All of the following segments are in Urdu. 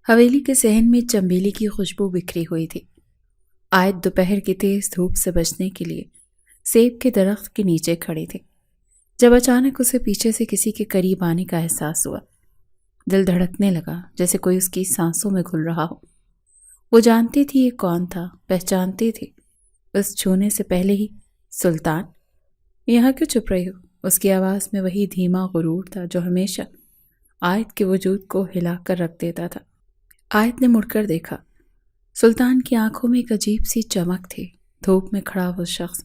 حویلی کے صحن میں چنبیلی کی خوشبو بکھری ہوئی تھی۔ آیت دوپہر کی تیز دھوپ سے بچنے کے لیے سیب کے درخت کے نیچے کھڑی تھی جب اچانک اسے پیچھے سے کسی کے قریب آنے کا احساس ہوا۔ دل دھڑکنے لگا جیسے کوئی اس کی سانسوں میں گھل رہا ہو۔ وہ جانتی تھی یہ کون تھا، پہچانتی تھی اس چھونے سے پہلے ہی۔ سلطان، یہاں کیوں چھپ رہی ہو؟ اس کی آواز میں وہی دھیما غرور تھا جو ہمیشہ آیت کے وجود کو ہلا کر رکھ دیتا تھا۔ آیت نے مڑ کر دیکھا۔ سلطان کی آنکھوں میں ایک عجیب سی چمک تھی۔ دھوپ میں کھڑا وہ شخص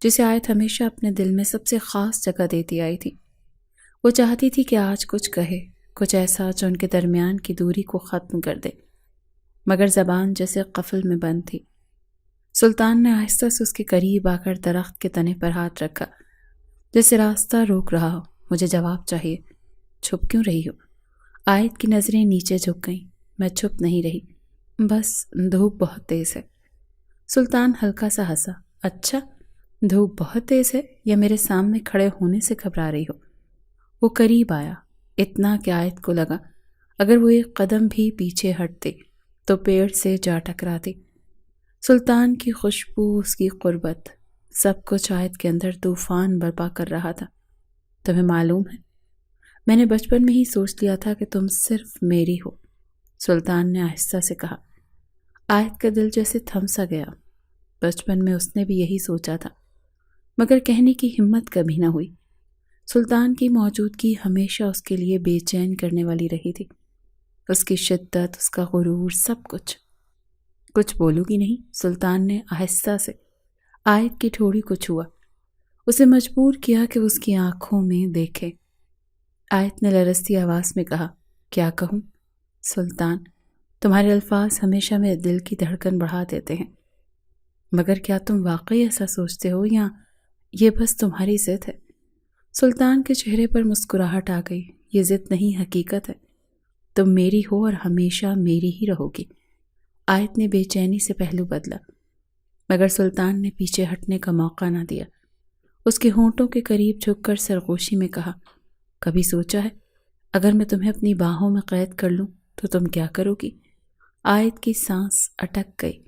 جسے آیت ہمیشہ اپنے دل میں سب سے خاص جگہ دیتی آئی تھی۔ وہ چاہتی تھی کہ آج کچھ کہے، کچھ ایسا جو ان کے درمیان کی دوری کو ختم کر دے، مگر زبان جیسے قفل میں بند تھی۔ سلطان نے آہستہ سے اس کے قریب آ کر درخت کے تنے پر ہاتھ رکھا، جیسے راستہ روک رہا ہو۔ مجھے جواب چاہیے، چھپ کیوں رہی ہو؟ آیت کی نظریں نیچے جھک گئیں۔ میں چھپ نہیں رہی، بس دھوپ بہت تیز ہے۔ سلطان ہلکا سا ہنسا۔ اچھا، دھوپ بہت تیز ہے یا میرے سامنے کھڑے ہونے سے گھبرا رہی ہو؟ وہ قریب آیا، اتنا کہ آیت کو لگا اگر وہ ایک قدم بھی پیچھے ہٹتے تو پیڑ سے جا ٹکراتی۔ سلطان کی خوشبو، اس کی قربت، سب کچھ آیت کے اندر طوفان برپا کر رہا تھا۔ تمہیں معلوم ہے، میں نے بچپن میں ہی سوچ لیا تھا کہ تم صرف میری ہو، سلطان نے آہستہ سے کہا۔ آیت کا دل جیسے تھم سا گیا۔ بچپن میں اس نے بھی یہی سوچا تھا، مگر کہنے کی ہمت کبھی نہ ہوئی۔ سلطان کی موجودگی ہمیشہ اس کے لیے بے چین کرنے والی رہی تھی۔ اس کی شدت، اس کا غرور، سب کچھ۔ کچھ بولو گی نہیں؟ سلطان نے آہستہ سے آیت کی ٹھوڑی کو چھوا، اسے مجبور کیا کہ اس کی آنکھوں میں دیکھے۔ آیت نے لرزتی آواز میں کہا، کیا کہوں؟ سلطان، تمہارے الفاظ ہمیشہ میرے دل کی دھڑکن بڑھا دیتے ہیں، مگر کیا تم واقعی ایسا سوچتے ہو یا یہ بس تمہاری ضد ہے؟ سلطان کے چہرے پر مسکراہٹ آ گئی۔ یہ ضد نہیں، حقیقت ہے۔ تم میری ہو اور ہمیشہ میری ہی رہو گی۔ آیت نے بے چینی سے پہلو بدلا، مگر سلطان نے پیچھے ہٹنے کا موقع نہ دیا۔ اس کے ہونٹوں کے قریب جھک کر سرگوشی میں کہا، کبھی سوچا ہے اگر میں تمہیں اپنی باہوں میں قید کر لوں تو تم کیا کرو گی؟ آیت کی سانس اٹک گئی۔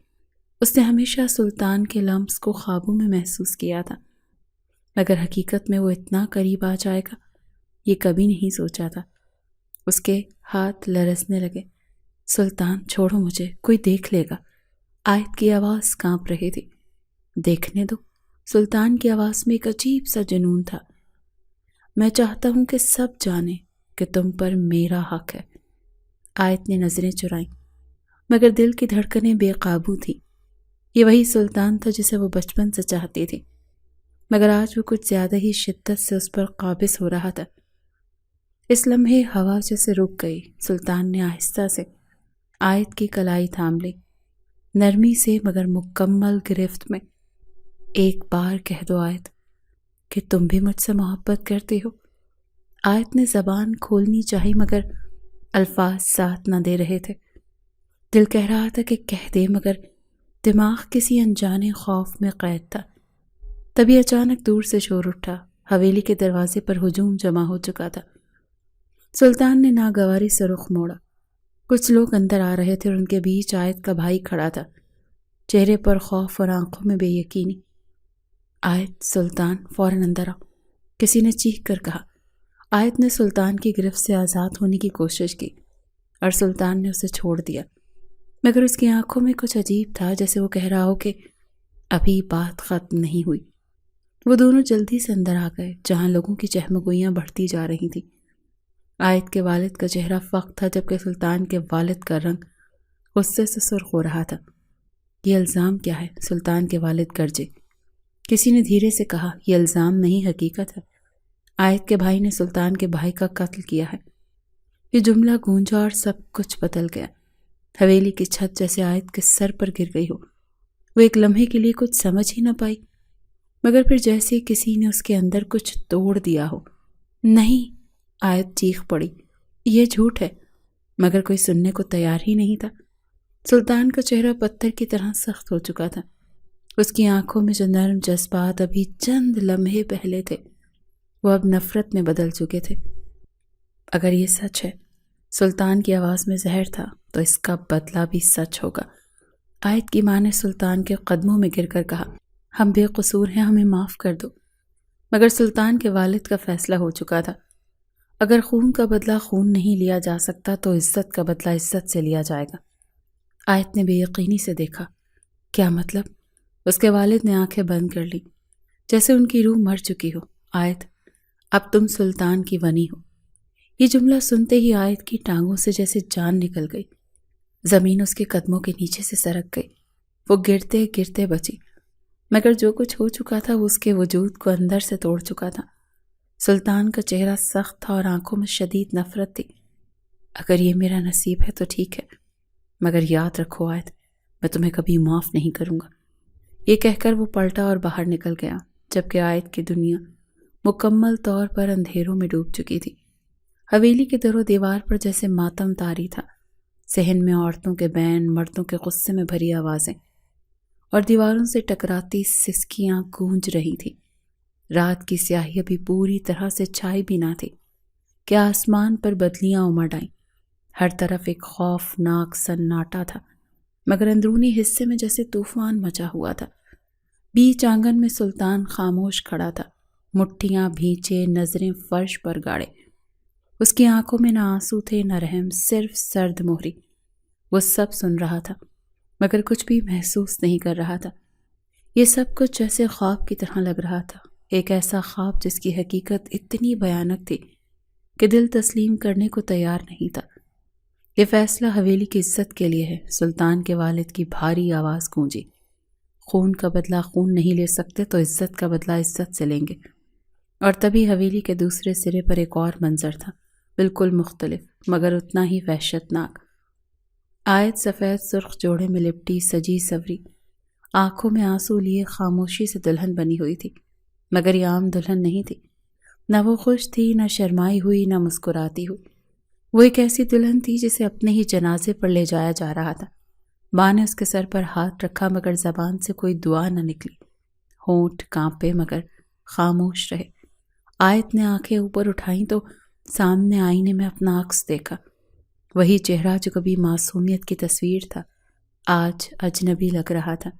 اس نے ہمیشہ سلطان کے لمس کو خوابوں میں محسوس کیا تھا، مگر حقیقت میں وہ اتنا قریب آ جائے گا یہ کبھی نہیں سوچا تھا۔ اس کے ہاتھ لرزنے لگے۔ سلطان، چھوڑو مجھے، کوئی دیکھ لے گا۔ آیت کی آواز کانپ رہی تھی۔ دیکھنے دو، سلطان کی آواز میں ایک عجیب سا جنون تھا۔ میں چاہتا ہوں کہ سب جانیں کہ تم پر میرا حق ہے۔ آیت نے نظریں چرائیں، مگر دل کی دھڑکنیں بے قابو تھیں۔ یہ وہی سلطان تھا جسے وہ بچپن سے چاہتی تھی، مگر آج وہ کچھ زیادہ ہی شدت سے اس پر قابض ہو رہا تھا۔ اس لمحے ہوا جیسے رک گئی۔ سلطان نے آہستہ سے آیت کی کلائی تھام لی، نرمی سے مگر مکمل گرفت میں۔ ایک بار کہہ دو آیت کہ تم بھی مجھ سے محبت کرتی ہو۔ آیت نے زبان کھولنی چاہی مگر الفاظ ساتھ نہ دے رہے تھے۔ دل کہہ رہا تھا کہ کہہ دے، مگر دماغ کسی انجانے خوف میں قید تھا۔ تبھی اچانک دور سے شور اٹھا۔ حویلی کے دروازے پر ہجوم جمع ہو چکا تھا۔ سلطان نے ناگواری سے رخ موڑا۔ کچھ لوگ اندر آ رہے تھے اور ان کے بیچ آیت کا بھائی کھڑا تھا، چہرے پر خوف اور آنکھوں میں بے یقینی۔ آیت، سلطان، فوراً اندر آؤ، کسی نے چیخ کر کہا۔ آیت نے سلطان کی گرفت سے آزاد ہونے کی کوشش کی اور سلطان نے اسے چھوڑ دیا، مگر اس کی آنکھوں میں کچھ عجیب تھا، جیسے وہ کہہ رہا ہو کہ ابھی بات ختم نہیں ہوئی۔ وہ دونوں جلدی سے اندر آ گئے جہاں لوگوں کی چہمگوئیاں بڑھتی جا رہی تھیں۔ آیت کے والد کا چہرہ فخر تھا، جبکہ سلطان کے والد کا رنگ غصے سے سرخ ہو رہا تھا۔ یہ الزام کیا ہے؟ سلطان کے والد گرجے۔ کسی نے دھیرے سے کہا، یہ الزام نہیں، حقیقت ہے۔ آیت کے بھائی نے سلطان کے بھائی کا قتل کیا ہے۔ یہ جملہ گونجا اور سب کچھ بدل گیا۔ حویلی کی چھت جیسے آیت کے سر پر گر گئی ہو۔ وہ ایک لمحے کے لیے کچھ سمجھ ہی نہ پائی، مگر پھر جیسے کسی نے اس کے اندر کچھ توڑ دیا ہو۔ نہیں، آیت چیخ پڑی، یہ جھوٹ ہے، مگر کوئی سننے کو تیار ہی نہیں تھا۔ سلطان کا چہرہ پتھر کی طرح سخت ہو چکا تھا۔ اس کی آنکھوں میں جو نرم جذبات ابھی چند لمحے پہلے تھے وہ اب نفرت میں بدل چکے تھے۔ اگر یہ سچ ہے سلطان کی آواز میں زہر تھا تو اس کا بدلہ بھی سچ ہوگا۔ آیت کی ماں نے سلطان کے قدموں میں گر کر کہا، ہم بے قصور ہیں، ہمیں معاف کر دو۔ مگر سلطان کے والد کا فیصلہ ہو چکا تھا۔ اگر خون کا بدلہ خون نہیں لیا جا سکتا تو عزت کا بدلہ عزت سے لیا جائے گا۔ آیت نے بے یقینی سے دیکھا۔ کیا مطلب؟ اس کے والد نے آنکھیں بند کر لی، جیسے ان کی روح مر چکی ہو۔ آیت، اب تم سلطان کی ونی ہو۔ یہ جملہ سنتے ہی آیت کی ٹانگوں سے جیسے جان نکل گئی۔ زمین اس کے قدموں کے نیچے سے سرک گئی۔ وہ گرتے گرتے بچی، مگر جو کچھ ہو چکا تھا وہ اس کے وجود کو اندر سے توڑ چکا تھا۔ سلطان کا چہرہ سخت تھا اور آنکھوں میں شدید نفرت تھی۔ اگر یہ میرا نصیب ہے تو ٹھیک ہے، مگر یاد رکھو آیت، میں تمہیں کبھی معاف نہیں کروں گا۔ یہ کہہ کر وہ پلٹا اور باہر نکل گیا، جبکہ آیت کی دنیا مکمل طور پر اندھیروں میں ڈوب چکی تھی۔ حویلی کے در و دیوار پر جیسے ماتم طاری تھا، صحن میں عورتوں کے بین، مردوں کے غصے میں بھری آوازیں اور دیواروں سے ٹکراتی سسکیاں گونج رہی تھی۔ رات کی سیاہی ابھی پوری طرح سے چھائی بھی نہ تھی کہ آسمان پر بدلیاں امڑ آئیں۔ ہر طرف ایک خوفناک سناٹا تھا، مگر اندرونی حصے میں جیسے طوفان مچا ہوا تھا۔ بیچ آنگن میں سلطان خاموش کھڑا تھا، مٹھیاں بھینچے، نظریں فرش پر گاڑے۔ اس کی آنکھوں میں نہ آنسو تھے نہ رحم، صرف سرد مہری۔ وہ سب سن رہا تھا مگر کچھ بھی محسوس نہیں کر رہا تھا۔ یہ سب کچھ جیسے خواب کی طرح لگ رہا تھا، ایک ایسا خواب جس کی حقیقت اتنی بھیانک تھی کہ دل تسلیم کرنے کو تیار نہیں تھا۔ یہ فیصلہ حویلی کی عزت کے لیے ہے۔ سلطان کے والد کی بھاری آواز گونجی، خون کا بدلہ خون نہیں لے سکتے تو عزت کا بدلہ عزت سے لیں گے۔ اور تبھی حویلی کے دوسرے سرے پر ایک اور منظر تھا، بالکل مختلف مگر اتنا ہی وحشتناک۔ آیت سفید سرخ جوڑے میں لپٹی، سجی سوری، آنکھوں میں آنسو لیے خاموشی سے دلہن بنی ہوئی تھی، مگر یہ عام دلہن نہیں تھی۔ نہ وہ خوش تھی، نہ شرمائی ہوئی، نہ مسکراتی ہوئی۔ وہ ایک ایسی دلہن تھی جسے اپنے ہی جنازے پر لے جایا جا رہا تھا۔ ماں نے اس کے سر پر ہاتھ رکھا مگر زبان سے کوئی دعا نہ نکلی۔ ہونٹ کانپے مگر خاموش رہے۔ آیت نے آنکھیں اوپر اٹھائیں تو سامنے آئینے میں اپنا عکس دیکھا، وہی چہرہ جو کبھی معصومیت کی تصویر تھا، آج اجنبی لگ رہا تھا۔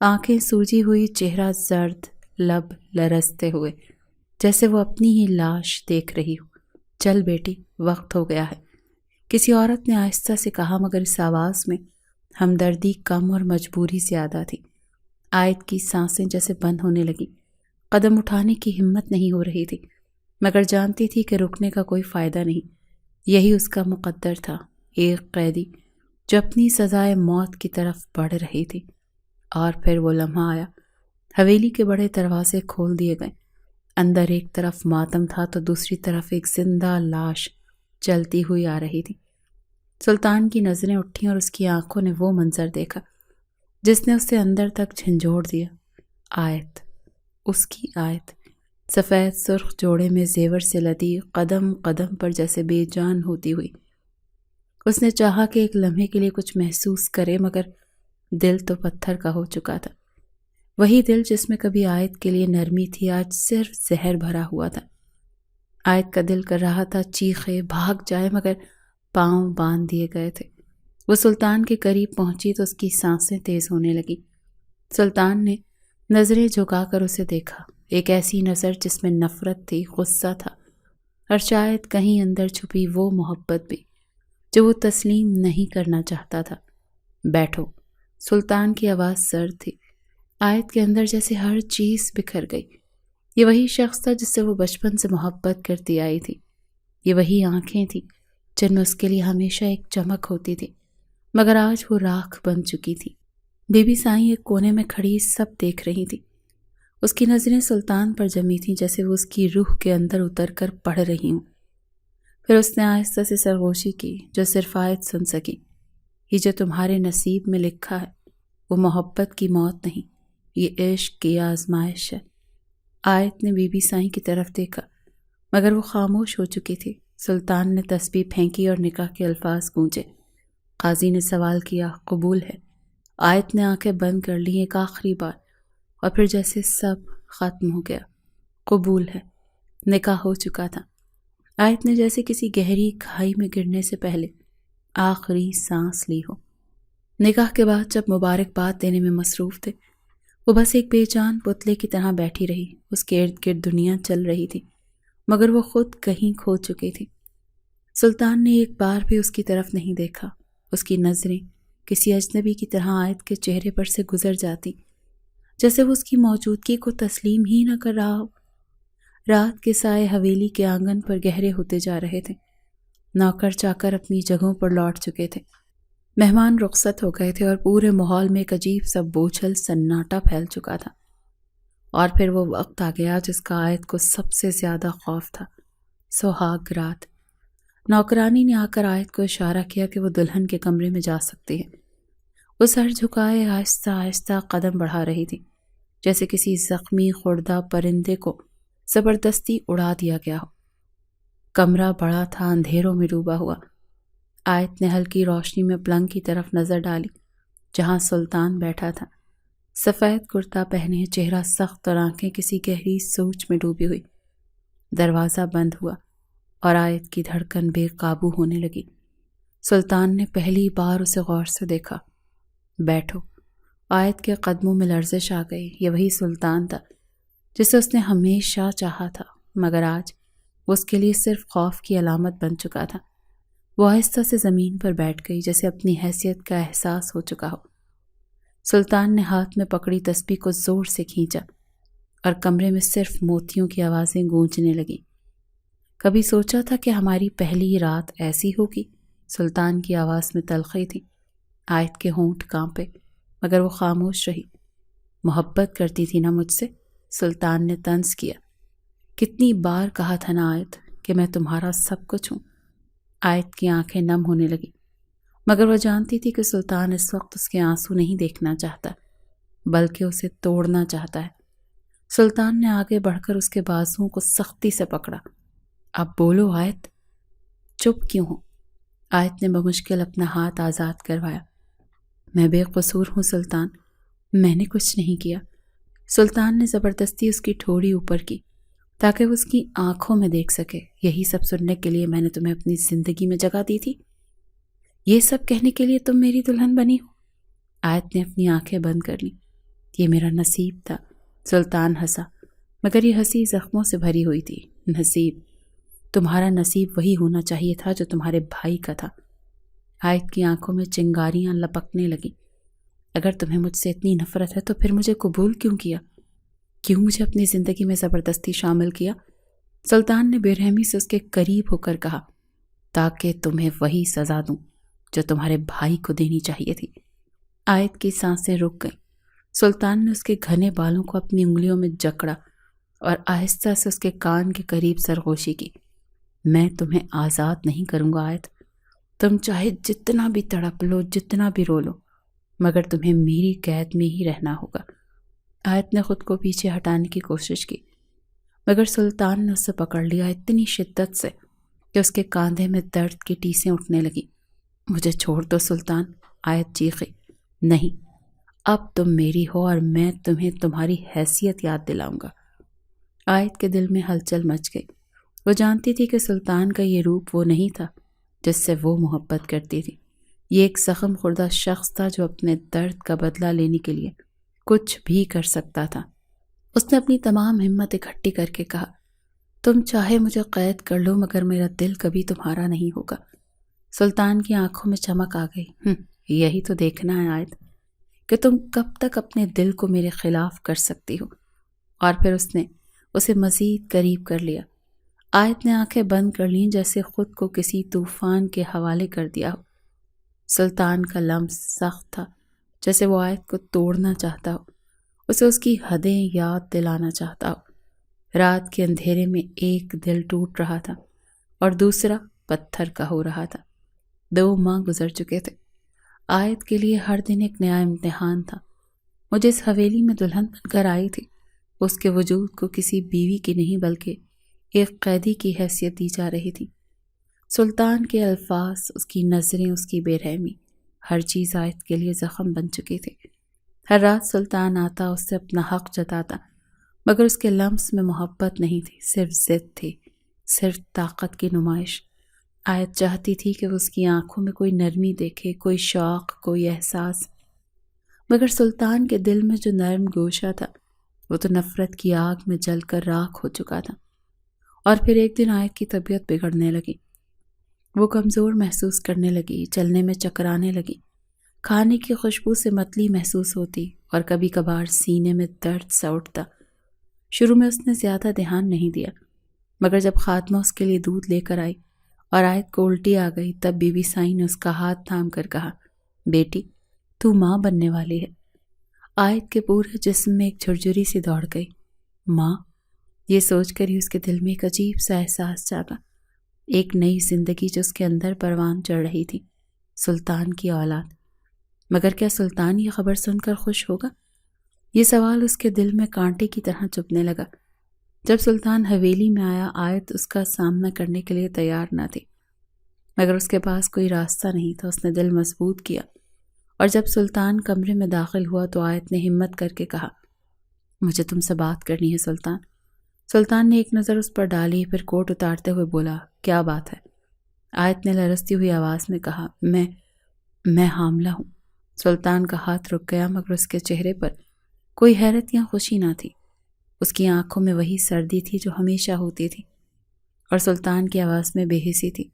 آنکھیں سوجی ہوئی، چہرہ زرد، لب لرزتے ہوئے، جیسے وہ اپنی ہی لاش دیکھ رہی ہو۔ چل بیٹی، وقت ہو گیا ہے، کسی عورت نے آہستہ سے کہا، مگر اس آواز میں ہمدردی کم اور مجبوری زیادہ تھی۔ آیت کی سانسیں جیسے بند ہونے لگی، قدم اٹھانے کی ہمت نہیں ہو رہی تھی، مگر جانتی تھی کہ رکنے کا کوئی فائدہ نہیں۔ یہی اس کا مقدر تھا، ایک قیدی جو اپنی سزائے موت کی طرف بڑھ رہی تھی۔ اور پھر وہ لمحہ آیا، حویلی کے بڑے دروازے کھول دیے گئے۔ اندر ایک طرف ماتم تھا تو دوسری طرف ایک زندہ لاش چلتی ہوئی آ رہی تھی۔ سلطان کی نظریں اٹھیں اور اس کی آنکھوں نے وہ منظر دیکھا جس نے اسے اندر تک جھنجھوڑ دیا۔ آیت، اس کی آیت، سفید سرخ جوڑے میں زیور سے لدی، قدم قدم پر جیسے بے جان ہوتی ہوئی۔ اس نے چاہا کہ ایک لمحے کے لیے کچھ محسوس کرے، مگر دل تو پتھر کا ہو چکا تھا۔ وہی دل جس میں کبھی آیت کے لیے نرمی تھی، آج صرف زہر بھرا ہوا تھا۔ آیت کا دل کر رہا تھا چیخے، بھاگ جائے، مگر پاؤں باندھ دیے گئے تھے۔ وہ سلطان کے قریب پہنچی تو اس کی سانسیں تیز ہونے لگی۔ سلطان نے نظریں جھکا کر اسے دیکھا، ایک ایسی نظر جس میں نفرت تھی، غصہ تھا، اور شاید کہیں اندر چھپی وہ محبت بھی جو وہ تسلیم نہیں کرنا چاہتا تھا۔ بیٹھو، سلطان کی آواز سرد تھی۔ آیت کے اندر جیسے ہر چیز بکھر گئی۔ یہ وہی شخص تھا جس سے وہ بچپن سے محبت کرتی آئی تھی۔ یہ وہی آنکھیں تھیں جن میں اس کے لیے ہمیشہ ایک چمک ہوتی تھی، مگر آج وہ راکھ بن چکی تھی۔ بی بی سائیں ایک کونے میں کھڑی سب دیکھ رہی تھی۔ اس کی نظریں سلطان پر جمی تھیں، جیسے وہ اس کی روح کے اندر اتر کر پڑھ رہی ہوں۔ پھر اس نے آہستہ سے سرگوشی کی، جو صرف آیت سن سکی۔ یہ جو تمہارے نصیب میں لکھا ہے وہ محبت کی موت نہیں، یہ عشق کی آزمائش ہے۔ آیت نے بی بی سائیں کی طرف دیکھا، مگر وہ خاموش ہو چکی تھی۔ سلطان نے تسبیح پھینکی اور نکاح کے الفاظ گونجے۔ قاضی نے سوال کیا، قبول ہے؟ آیت نے آنکھیں بند کر لی ایک آخری بار، اور پھر جیسے سب ختم ہو گیا۔ قبول ہے، نکاح ہو چکا تھا۔ آیت نے جیسے کسی گہری کھائی میں گرنے سے پہلے آخری سانس لی ہو۔ نکاح کے بعد جب مبارکباد دینے میں مصروف تھے، وہ بس ایک بے جان پتلے کی طرح بیٹھی رہی۔ اس کے ارد گرد دنیا چل رہی تھی، مگر وہ خود کہیں کھو چکی تھی۔ سلطان نے ایک بار بھی اس کی طرف نہیں دیکھا۔ اس کی نظریں کسی اجنبی کی طرح آیت کے چہرے پر سے گزر جاتی، جیسے وہ اس کی موجودگی کو تسلیم ہی نہ کر رہا ہو۔ رات کے سائے حویلی کے آنگن پر گہرے ہوتے جا رہے تھے۔ نوکر چاکر اپنی جگہوں پر لوٹ چکے تھے، مہمان رخصت ہو گئے تھے، اور پورے ماحول میں ایک عجیب سا بوجھل سناٹا پھیل چکا تھا۔ اور پھر وہ وقت آ گیا جس کا آیت کو سب سے زیادہ خوف تھا، سہاگ رات۔ نوکرانی نے آ کر آیت کو اشارہ کیا کہ وہ دلہن کے کمرے میں جا سکتی ہے۔ وہ سر جھکائے آہستہ آہستہ قدم بڑھا رہی تھی، جیسے کسی زخمی خوردہ پرندے کو زبردستی اڑا دیا گیا ہو۔ کمرہ بڑا تھا، اندھیروں میں ڈوبا ہوا۔ آیت نے ہلکی روشنی میں پلنگ کی طرف نظر ڈالی جہاں سلطان بیٹھا تھا، سفید کرتا پہنے، چہرہ سخت اور آنکھیں کسی گہری سوچ میں ڈوبی ہوئی۔ دروازہ بند ہوا اور آیت کی دھڑکن بے قابو ہونے لگی۔ سلطان نے پہلی بار اسے غور سے دیکھا۔ بیٹھو۔ آیت کے قدموں میں لرزش آ گئی۔ یہ وہی سلطان تھا جسے اس نے ہمیشہ چاہا تھا، مگر آج وہ اس کے لیے صرف خوف کی علامت بن چکا تھا۔ وہ آہستہ سے زمین پر بیٹھ گئی، جیسے اپنی حیثیت کا احساس ہو چکا ہو۔ سلطان نے ہاتھ میں پکڑی تسبیح کو زور سے کھینچا اور کمرے میں صرف موتیوں کی آوازیں گونجنے لگیں۔ کبھی سوچا تھا کہ ہماری پہلی رات ایسی ہوگی؟ سلطان کی آواز میں تلخی تھی۔ آیت کے ہونٹ کانپے، مگر وہ خاموش رہی۔ محبت کرتی تھی نا مجھ سے؟ سلطان نے طنز کیا۔ کتنی بار کہا تھا نا آیت کہ میں تمہارا سب کچھ ہوں؟ آیت کی آنکھیں نم ہونے لگی، مگر وہ جانتی تھی کہ سلطان اس وقت اس کے آنسو نہیں دیکھنا چاہتا، بلکہ اسے توڑنا چاہتا ہے۔ سلطان نے آگے بڑھ کر اس کے بازوؤں کو سختی سے پکڑا۔ اب بولو آیت۔ چپ کیوں ہو؟ آیت نے بمشکل اپنا ہاتھ آزاد کروایا۔ میں بے قصور ہوں سلطان، میں نے کچھ نہیں کیا۔ سلطان نے زبردستی اس کی ٹھوڑی اوپر کی تاکہ وہ اس کی آنکھوں میں دیکھ سکے۔ یہی سب سننے کے لیے میں نے تمہیں اپنی زندگی میں جگہ دی تھی؟ یہ سب کہنے کے لیے تم میری دلہن بنی ہو؟ آیت نے اپنی آنکھیں بند کر لیں۔ یہ میرا نصیب تھا۔ سلطان ہنسا، مگر یہ ہنسی زخموں سے بھری ہوئی تھی۔ نصیب؟ تمہارا نصیب وہی ہونا چاہیے تھا جو تمہارے بھائی کا تھا۔ آیت کی آنکھوں میں چنگاریاں لپکنے لگیں۔ اگر تمہیں مجھ سے اتنی نفرت ہے تو پھر مجھے قبول کیوں کیا؟ کیوں مجھے اپنی زندگی میں زبردستی شامل کیا؟ سلطان نے بے رحمی سے اس کے قریب ہو کر کہا، تاکہ تمہیں وہی سزا دوں جو تمہارے بھائی کو دینی چاہیے تھی۔ آیت کی سانسیں رک گئیں۔ سلطان نے اس کے گھنے بالوں کو اپنی انگلیوں میں جکڑا اور آہستہ سے اس کے کان کے قریب سرگوشی کی۔ میں تمہیں آزاد نہیں کروں گا آیت۔ تم چاہے جتنا بھی تڑپ لو، جتنا بھی رو لو، مگر تمہیں میری قید میں ہی رہنا ہوگا۔ آیت نے خود کو پیچھے ہٹانے کی کوشش کی، مگر سلطان نے اسے پکڑ لیا اتنی شدت سے کہ اس کے کاندھے میں درد کی ٹیسیں اٹھنے لگیں۔ مجھے چھوڑ دو سلطان، آیت چیخی۔ نہیں، اب تم میری ہو اور میں تمہیں تمہاری حیثیت یاد دلاؤں گا۔ آیت کے دل میں ہلچل مچ گئی۔ وہ جانتی تھی کہ سلطان کا یہ روپ وہ نہیں تھا جس سے وہ محبت کرتی تھی۔ یہ ایک زخم خوردہ شخص تھا جو اپنے درد کا بدلہ لینے کے لیے کچھ بھی کر سکتا تھا۔ اس نے اپنی تمام ہمت اکٹھی کر کے کہا، تم چاہے مجھے قید کر لو، مگر میرا دل کبھی تمہارا نہیں ہوگا۔ سلطان کی آنکھوں میں چمک آ گئی۔ یہی تو دیکھنا ہے آیت، کہ تم کب تک اپنے دل کو میرے خلاف کر سکتی ہو۔ اور پھر اس نے اسے مزید قریب کر لیا۔ آیت نے آنکھیں بند کر لیں، جیسے خود کو کسی طوفان کے حوالے کر دیا ہو۔ سلطان کا لمس سخت تھا، جیسے وہ آیت کو توڑنا چاہتا ہو، اسے اس کی حدیں یاد دلانا چاہتا ہو۔ رات کے اندھیرے میں ایک دل ٹوٹ رہا تھا اور دوسرا پتھر کا ہو رہا تھا۔ 2 ماہ گزر چکے تھے۔ آیت کے لیے ہر دن ایک نیا امتحان تھا۔ وہ جس حویلی میں دلہن بن کر آئی تھی، اس کے وجود کو کسی بیوی کی نہیں بلکہ ایک قیدی کی حیثیت دی جا رہی تھی۔ سلطان کے الفاظ، اس کی نظریں، اس کی بے رحمی، ہر چیز آیت کے لیے زخم بن چکی تھی۔ ہر رات سلطان آتا، اس سے اپنا حق جتاتا، مگر اس کے لمس میں محبت نہیں تھی، صرف ضد تھی صرف طاقت کی نمائش۔ آیت چاہتی تھی کہ وہ اس کی آنکھوں میں کوئی نرمی دیکھے، کوئی شوق، کوئی احساس، مگر سلطان کے دل میں جو نرم گوشہ تھا وہ تو نفرت کی آگ میں جل کر راکھ ہو چکا تھا۔ اور پھر ایک دن آیت کی طبیعت بگڑنے لگی۔ وہ کمزور محسوس کرنے لگی، چلنے میں چکرانے لگی، کھانے کی خوشبو سے متلی محسوس ہوتی اور کبھی کبھار سینے میں درد سا اٹھتا۔ شروع میں اس نے زیادہ دھیان نہیں دیا، مگر جب خاتمہ اس کے لیے دودھ لے کر آئی اور آیت کو الٹی آ گئی، تب بی بی سائی نے اس کا ہاتھ تھام کر کہا، بیٹی تو ماں بننے والی ہے۔ آیت کے پورے جسم میں ایک جھرجھری سی دوڑ گئی۔ ماں؟ یہ سوچ کر ہی اس کے دل میں ایک عجیب سا احساس جاگا، ایک نئی زندگی جو اس کے اندر پروان چڑھ رہی تھی، سلطان کی اولاد۔ مگر کیا سلطان یہ خبر سن کر خوش ہوگا؟ یہ سوال اس کے دل میں کانٹے کی طرح چبھنے لگا۔ جب سلطان حویلی میں آیا، آیت اس کا سامنا کرنے کے لیے تیار نہ تھی، مگر اس کے پاس کوئی راستہ نہیں تھا۔ اس نے دل مضبوط کیا، اور جب سلطان کمرے میں داخل ہوا تو آیت نے ہمت کر کے کہا، مجھے تم سے بات کرنی ہے سلطان۔ سلطان نے ایک نظر اس پر ڈالی، پھر کوٹ اتارتے ہوئے بولا، کیا بات ہے؟ آیت نے لرزتی ہوئی آواز میں کہا، میں حاملہ ہوں۔ سلطان کا ہاتھ رک گیا، مگر اس کے چہرے پر کوئی حیرت یا خوشی نہ تھی۔ اس کی آنکھوں میں وہی سردی تھی جو ہمیشہ ہوتی تھی، اور سلطان کی آواز میں بے حسی تھی۔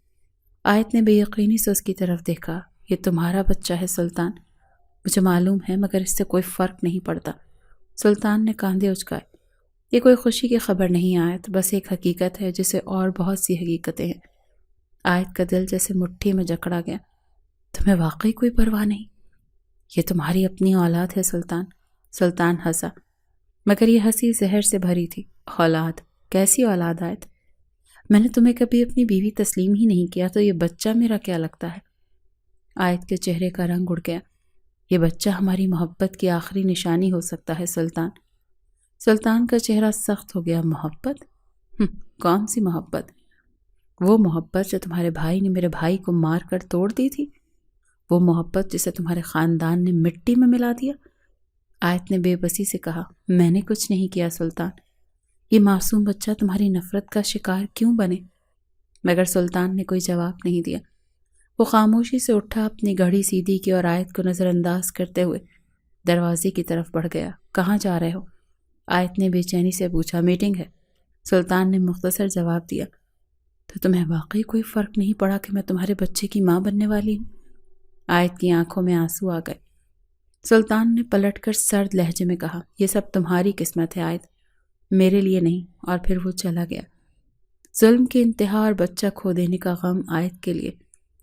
آیت نے بے یقینی سے اس کی طرف دیکھا، یہ تمہارا بچہ ہے سلطان؟ مجھے معلوم ہے، مگر اس سے کوئی فرق نہیں پڑتا۔ سلطان نے کاندھے اچکائے۔ یہ کوئی خوشی کی خبر نہیں آیت، بس ایک حقیقت ہے جسے اور بہت سی حقیقتیں ہیں۔ آیت کا دل جیسے مٹھی میں جکڑا گیا۔ تمہیں واقعی کوئی پرواہ نہیں؟ یہ تمہاری اپنی اولاد ہے سلطان۔ سلطان ہنسا، مگر یہ ہنسی زہر سے بھری تھی۔ اولاد؟ کیسی اولاد آیت؟ میں نے تمہیں کبھی اپنی بیوی تسلیم ہی نہیں کیا، تو یہ بچہ میرا کیا لگتا ہے؟ آیت کے چہرے کا رنگ اڑ گیا۔ یہ بچہ ہماری محبت کی آخری نشانی ہو سکتا ہے سلطان۔ سلطان کا چہرہ سخت ہو گیا۔ محبت؟ کون سی محبت؟ وہ محبت جو تمہارے بھائی نے میرے بھائی کو مار کر توڑ دی تھی؟ وہ محبت جسے تمہارے خاندان نے مٹی میں ملا دیا؟ آیت نے بے بسی سے کہا، میں نے کچھ نہیں کیا سلطان۔ یہ معصوم بچہ تمہاری نفرت کا شکار کیوں بنے؟ مگر سلطان نے کوئی جواب نہیں دیا۔ وہ خاموشی سے اٹھا، اپنی گھڑی سیدھی کی اور آیت کو نظر انداز کرتے ہوئے دروازے کی طرف بڑھ گیا۔ کہاں جا رہے ہو؟ آیت نے بے چینی سے پوچھا۔ میٹنگ ہے، سلطان نے مختصر جواب دیا۔ تو تمہیں واقعی کوئی فرق نہیں پڑا کہ میں تمہارے بچے کی ماں بننے والی ہوں؟ آیت کی آنکھوں میں آنسو آ گئے۔ سلطان نے پلٹ کر سرد لہجے میں کہا، یہ سب تمہاری قسمت ہے آیت، میرے لیے نہیں۔ اور پھر وہ چلا گیا۔ ظلم کی انتہا اور بچہ کھو دینے کا غم آیت کے لیے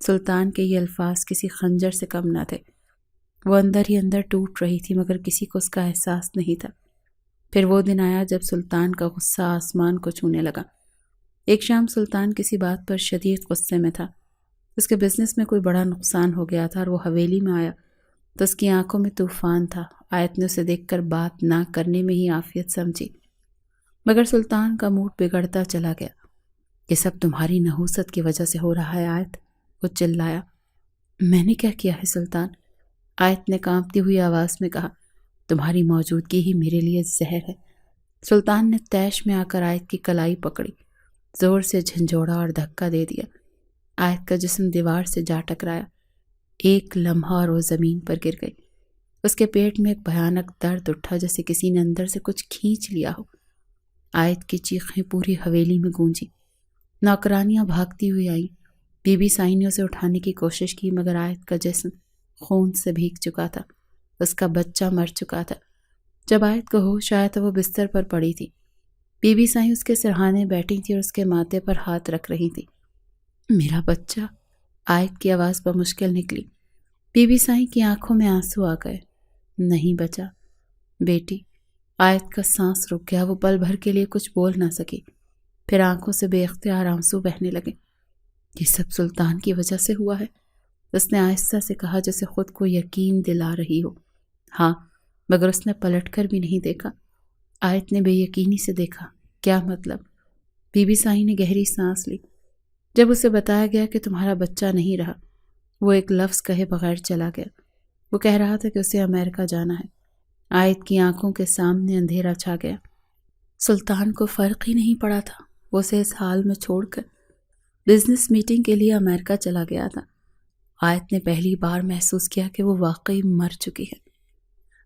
سلطان کے یہ الفاظ کسی خنجر سے کم نہ تھے۔ وہ اندر ہی اندر ٹوٹ رہی تھی، مگر کسی کو اس کا احساس نہیں تھا۔ پھر وہ دن آیا جب سلطان کا غصہ آسمان کو چھونے لگا۔ ایک شام سلطان کسی بات پر شدید غصے میں تھا۔ اس کے بزنس میں کوئی بڑا نقصان ہو گیا تھا، اور وہ حویلی میں آیا تو اس کی آنکھوں میں طوفان تھا۔ آیت نے اسے دیکھ کر بات نہ کرنے میں ہی عافیت سمجھی، مگر سلطان کا موڈ بگڑتا چلا گیا۔ یہ سب تمہاری نحوست کی وجہ سے ہو رہا ہے آیت، وہ چلایا۔ میں نے کیا کیا ہے سلطان؟ آیت نے کانپتی ہوئی آواز میں کہا، تمہاری موجودگی ہی میرے لیے زہر ہے۔ سلطان نے طیش میں آ کر آیت کی کلائی پکڑی، زور سے جھنجھوڑا اور دھکا دے دیا۔ آیت کا جسم دیوار سے جا ٹکرایا۔ ایک لمحہ اور وہ زمین پر گر گئی۔ اس کے پیٹ میں ایک بھیانک درد اٹھا، جیسے کسی نے اندر سے کچھ کھینچ لیا ہو۔ آیت کی چیخیں پوری حویلی میں گونجی۔ نوکرانیاں بھاگتی ہوئی آئیں۔ بی بی سائی نے اسے اٹھانے کی کوشش کی، مگر آیت کا جسم خون سے بھیگ چکا تھا۔ اس کا بچہ مر چکا تھا۔ جب آیت کو ہوش آیا تو وہ بستر پر پڑی تھی۔ بی بی سائی اس کے سرہانے بیٹھی تھی اور اس کے ماتھے پر ہاتھ رکھ رہی تھی۔ میرا بچہ؟ آیت کی آواز بمشکل نکلی۔ بی بی سائی کی آنکھوں میں آنسو آ گئے۔ نہیں بچا بیٹی۔ آیت کا سانس رک گیا۔ وہ پل بھر کے لیے کچھ بول نہ سکی، پھر آنکھوں سے بے اختیار آنسو بہنے لگے۔ یہ سب سلطان کی وجہ سے ہوا ہے، اس نے آہستہ سے کہا، جیسے خود کو یقین دلا رہی ہو۔ ہاں، مگر اس نے پلٹ کر بھی نہیں دیکھا۔ آیت نے بے یقینی سے دیکھا۔ کیا مطلب؟ بی بی سائی نے گہری سانس لی۔ جب اسے بتایا گیا کہ تمہارا بچہ نہیں رہا، وہ ایک لفظ کہے بغیر چلا گیا۔ وہ کہہ رہا تھا کہ اسے امریکہ جانا ہے۔ آیت کی آنکھوں کے سامنے اندھیرا چھا گیا۔ سلطان کو فرق ہی نہیں پڑا تھا۔ وہ اسے اس حال میں چھوڑ کر بزنس میٹنگ کے لیے امریکہ چلا گیا تھا۔ آیت نے پہلی بار محسوس کیا کہ وہ واقعی مر چکی ہے،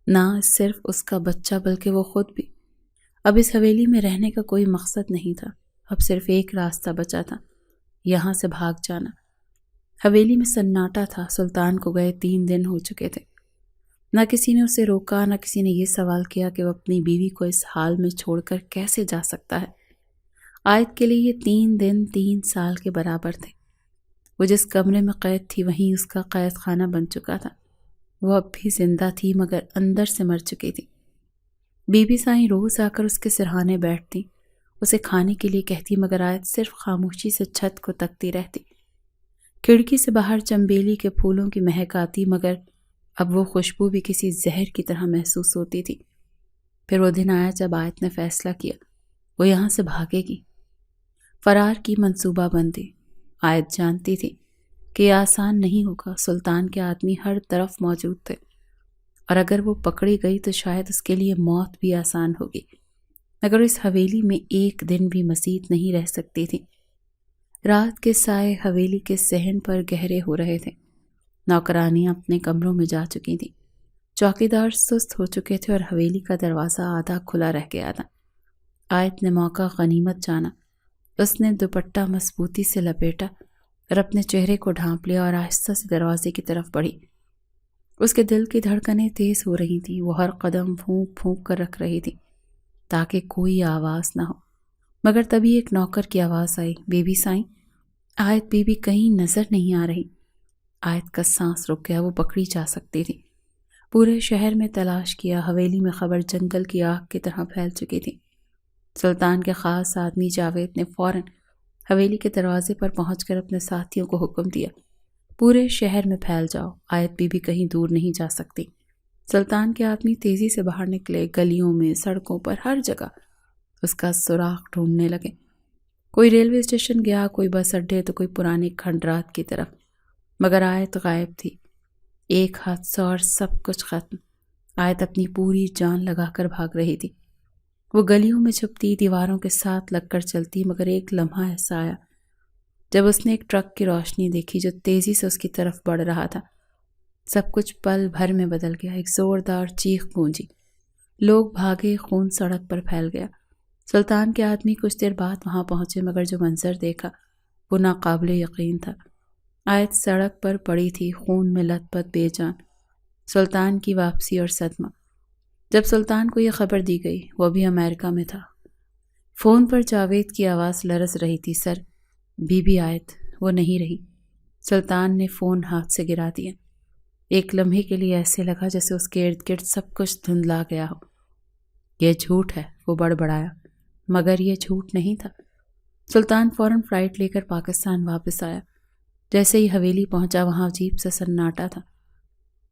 نہ صرف اس کا بچہ بلکہ وہ خود بھی۔ اب اس حویلی میں رہنے کا کوئی مقصد نہیں تھا، اب صرف ایک راستہ بچا تھا، یہاں سے بھاگ جانا۔ حویلی میں سناٹا تھا، سلطان کو گئے 3 دن ہو چکے تھے۔ نہ کسی نے اسے روکا، نہ کسی نے یہ سوال کیا کہ وہ اپنی بیوی کو اس حال میں چھوڑ کر کیسے جا سکتا ہے۔ آیت کے لیے یہ 3 دن 3 سال کے برابر تھے۔ وہ جس کمرے میں قید تھی وہیں اس کا قید خانہ بن چکا تھا۔ وہ اب بھی زندہ تھی مگر اندر سے مر چکی تھی۔ بی بی سائیں روز آ کر اس کے سرہانے بیٹھتی، اسے کھانے کے لیے کہتی، مگر آیت صرف خاموشی سے چھت کو تکتی رہتی۔ کھڑکی سے باہر چنبیلی کے پھولوں کی مہک آتی، مگر اب وہ خوشبو بھی کسی زہر کی طرح محسوس ہوتی تھی۔ پھر وہ دن آیا جب آیت نے فیصلہ کیا وہ یہاں سے بھاگے گی۔ فرار کی منصوبہ بندی۔ آیت جانتی تھی کہ یہ آسان نہیں ہوگا، سلطان کے آدمی ہر طرف موجود تھے، اور اگر وہ پکڑی گئی تو شاید اس کے لیے موت بھی آسان ہوگی، مگر اس حویلی میں ایک دن بھی مزید نہیں رہ سکتی تھی۔ رات کے سائے حویلی کے صحن پر گہرے ہو رہے تھے، نوکرانیاں اپنے کمروں میں جا چکی تھیں، چوکیدار سست ہو چکے تھے اور حویلی کا دروازہ آدھا کھلا رہ گیا تھا۔ آیت نے موقع غنیمت جانا، اس نے دوپٹہ مضبوطی سے لپیٹا اور اپنے چہرے کو ڈھانپ لیا اور آہستہ سے دروازے کی طرف بڑھی۔ اس کے دل کی دھڑکنیں تیز ہو رہی تھیں، وہ ہر قدم پھونک پھونک کر رکھ رہی تھی تاکہ کوئی آواز نہ ہو، مگر تبھی ایک نوکر کی آواز آئی، بی بی سائیں، آیت بی بی کہیں نظر نہیں آ رہی۔ آیت کا سانس رک گیا، وہ پکڑی جا سکتی تھی۔ پورے شہر میں تلاش کیا، حویلی میں خبر جنگل کی آگ کی طرح پھیل چکی تھی۔ سلطان کے خاص آدمی جاوید نے فوراً حویلی کے دروازے پر پہنچ کر اپنے ساتھیوں کو حکم دیا، پورے شہر میں پھیل جاؤ، آیت بی بی کہیں دور نہیں جا سکتی۔ سلطان کے آدمی تیزی سے باہر نکلے، گلیوں میں، سڑکوں پر، ہر جگہ اس کا سراغ ڈھونڈنے لگے۔ کوئی ریلوے اسٹیشن گیا، کوئی بس اڈے، تو کوئی پرانے کھنڈرات کی طرف، مگر آیت غائب تھی۔ ایک حادثہ اور سب کچھ ختم۔ آیت اپنی پوری جان لگا کر بھاگ رہی تھی، وہ گلیوں میں چھپتی، دیواروں کے ساتھ لگ کر چلتی، مگر ایک لمحہ ایسا آیا جب اس نے ایک ٹرک کی روشنی دیکھی جو تیزی سے اس کی طرف بڑھ رہا تھا۔ سب کچھ پل بھر میں بدل گیا، ایک زوردار چیخ گونجی، لوگ بھاگے، خون سڑک پر پھیل گیا۔ سلطان کے آدمی کچھ دیر بعد وہاں پہنچے، مگر جو منظر دیکھا وہ ناقابل یقین تھا۔ آیت سڑک پر پڑی تھی، خون میں لت پت، بے جان۔ سلطان کی واپسی اور صدمہ۔ جب سلطان کو یہ خبر دی گئی، وہ بھی امریکہ میں تھا۔ فون پر جاوید کی آواز لرز رہی تھی، سر، بی بی آیت، وہ نہیں رہی۔ سلطان نے فون ہاتھ سے گرا دیا۔ ایک لمحے کے لیے ایسے لگا جیسے اس کے ارد گرد سب کچھ دھندلا گیا ہو۔ یہ جھوٹ ہے، وہ بڑبڑایا، مگر یہ جھوٹ نہیں تھا۔ سلطان فوراً فلائٹ لے کر پاکستان واپس آیا۔ جیسے ہی حویلی پہنچا وہاں عجیب سا سناٹا تھا۔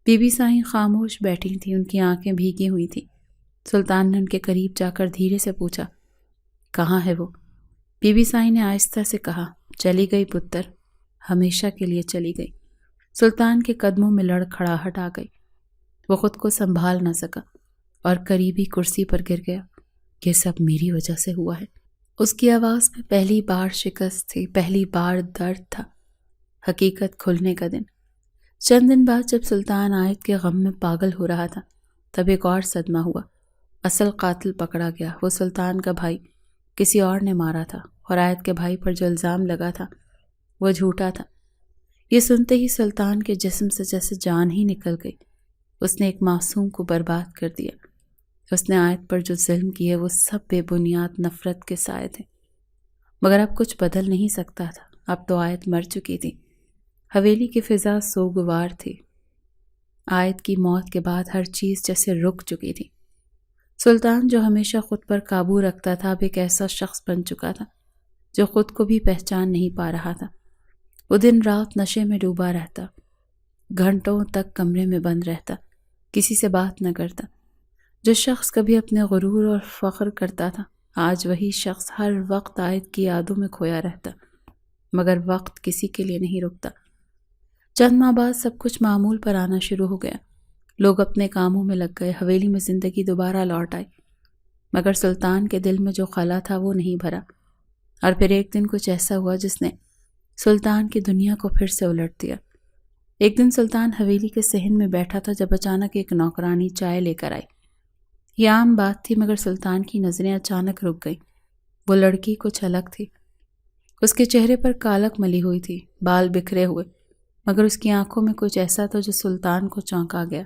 بی بی سائیں خاموش بیٹھی تھیں، ان کی آنکھیں بھیگی ہوئی تھیں۔ سلطان نے ان کے قریب جا کر دھیرے سے پوچھا، کہاں ہے وہ؟ بی بی سائیں نے آہستہ سے کہا، چلی گئی پتر، ہمیشہ کے لیے چلی گئی۔ سلطان کے قدموں میں لڑکھڑاہٹ آ گئی، وہ خود کو سنبھال نہ سکا اور قریبی کرسی پر گر گیا۔ یہ سب میری وجہ سے ہوا ہے۔ اس کی آواز میں پہلی بار شکست تھی، پہلی بار درد تھا، حقیقت کھلنے کا دن۔ چند دن بعد جب سلطان آیت کے غم میں پاگل ہو رہا تھا، تب ایک اور صدمہ ہوا۔ اصل قاتل پکڑا گیا، وہ سلطان کا بھائی کسی اور نے مارا تھا، اور آیت کے بھائی پر جو الزام لگا تھا وہ جھوٹا تھا۔ یہ سنتے ہی سلطان کے جسم سے جیسے جان ہی نکل گئی۔ اس نے ایک معصوم کو برباد کر دیا۔ اس نے آیت پر جو ظلم کیے وہ سب بے بنیاد نفرت کے سائے تھے، مگر اب کچھ بدل نہیں سکتا تھا۔ اب تو آیت مر چکی تھی، حویلی کی فضا سوگوار تھی۔ آیت کی موت کے بعد ہر چیز جیسے رک چکی تھی۔ سلطان جو ہمیشہ خود پر قابو رکھتا تھا اب ایک ایسا شخص بن چکا تھا جو خود کو بھی پہچان نہیں پا رہا تھا۔ وہ دن رات نشے میں ڈوبا رہتا، گھنٹوں تک کمرے میں بند رہتا، کسی سے بات نہ کرتا۔ جو شخص کبھی اپنے غرور اور فخر کرتا تھا، آج وہی شخص ہر وقت آیت کی یادوں میں کھویا رہتا، مگر وقت کسی کے لیے نہیں رکتا۔ چند ماہ بعد سب کچھ معمول پر آنا شروع ہو گیا، لوگ اپنے کاموں میں لگ گئے، حویلی میں زندگی دوبارہ لوٹ آئی، مگر سلطان کے دل میں جو خلا تھا وہ نہیں بھرا۔ اور پھر ایک دن کچھ ایسا ہوا جس نے سلطان کی دنیا کو پھر سے الٹ دیا۔ ایک دن سلطان حویلی کے صحن میں بیٹھا تھا جب اچانک ایک نوکرانی چائے لے کر آئی۔ یہ عام بات تھی، مگر سلطان کی نظریں اچانک رک گئیں۔ وہ لڑکی کچھ الگ تھی۔ اس کے چہرے پر کالک ملی ہوئی تھی، بال بکھرے ہوئے، مگر اس کی آنکھوں میں کچھ ایسا تھا جو سلطان کو چونکا گیا۔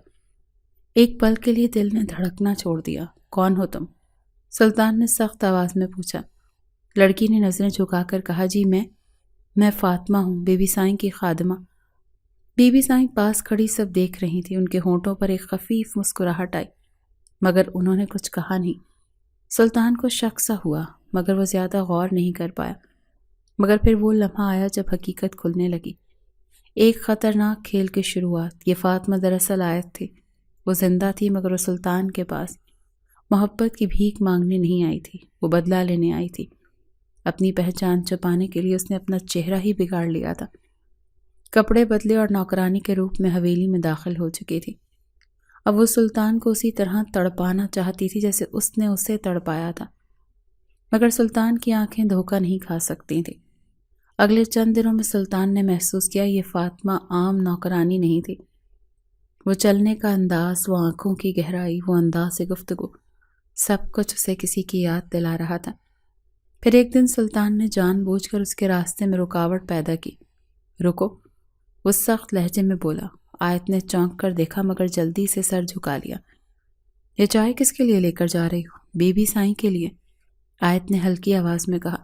ایک پل کے لیے دل نے دھڑکنا چھوڑ دیا۔ کون ہو تم؟ سلطان نے سخت آواز میں پوچھا۔ لڑکی نے نظریں جھکا کر کہا، جی میں فاطمہ ہوں، بی بی سائیں کی خادمہ۔ بی بی سائیں پاس کھڑی سب دیکھ رہی تھی۔ ان کے ہونٹوں پر ایک خفیف مسکراہٹ آئی، مگر انہوں نے کچھ کہا نہیں۔ سلطان کو شک سا ہوا، مگر وہ زیادہ غور نہیں کر پایا۔ مگر پھر وہ لمحہ آیا جب حقیقت کھلنے لگی۔ ایک خطرناک کھیل کی شروعات۔ یہ فاطمہ دراصل آیت تھی۔ وہ زندہ تھی، مگر وہ سلطان کے پاس محبت کی بھیک مانگنے نہیں آئی تھی، وہ بدلہ لینے آئی تھی۔ اپنی پہچان چھپانے کے لیے اس نے اپنا چہرہ ہی بگاڑ لیا تھا۔ کپڑے بدلے اور نوکرانی کے روپ میں حویلی میں داخل ہو چکی تھی۔ اب وہ سلطان کو اسی طرح تڑپانا چاہتی تھی جیسے اس نے اسے تڑپایا تھا، مگر سلطان کی آنکھیں دھوکہ نہیں کھا سکتی تھیں۔ اگلے چند دنوں میں سلطان نے محسوس کیا یہ فاطمہ عام نوکرانی نہیں تھی۔ وہ چلنے کا انداز، وہ آنکھوں کی گہرائی، وہ انداز گفتگو، سب کچھ اسے کسی کی یاد دلا رہا تھا۔ پھر ایک دن سلطان نے جان بوجھ کر اس کے راستے میں رکاوٹ پیدا کی۔ رکو، وہ سخت لہجے میں بولا۔ آیت نے چونک کر دیکھا، مگر جلدی سے سر جھکا لیا۔ یہ چائے کس کے لیے لے کر جا رہی ہو؟ بی بی سائیں کے لیے، آیت نے ہلکی آواز میں کہا۔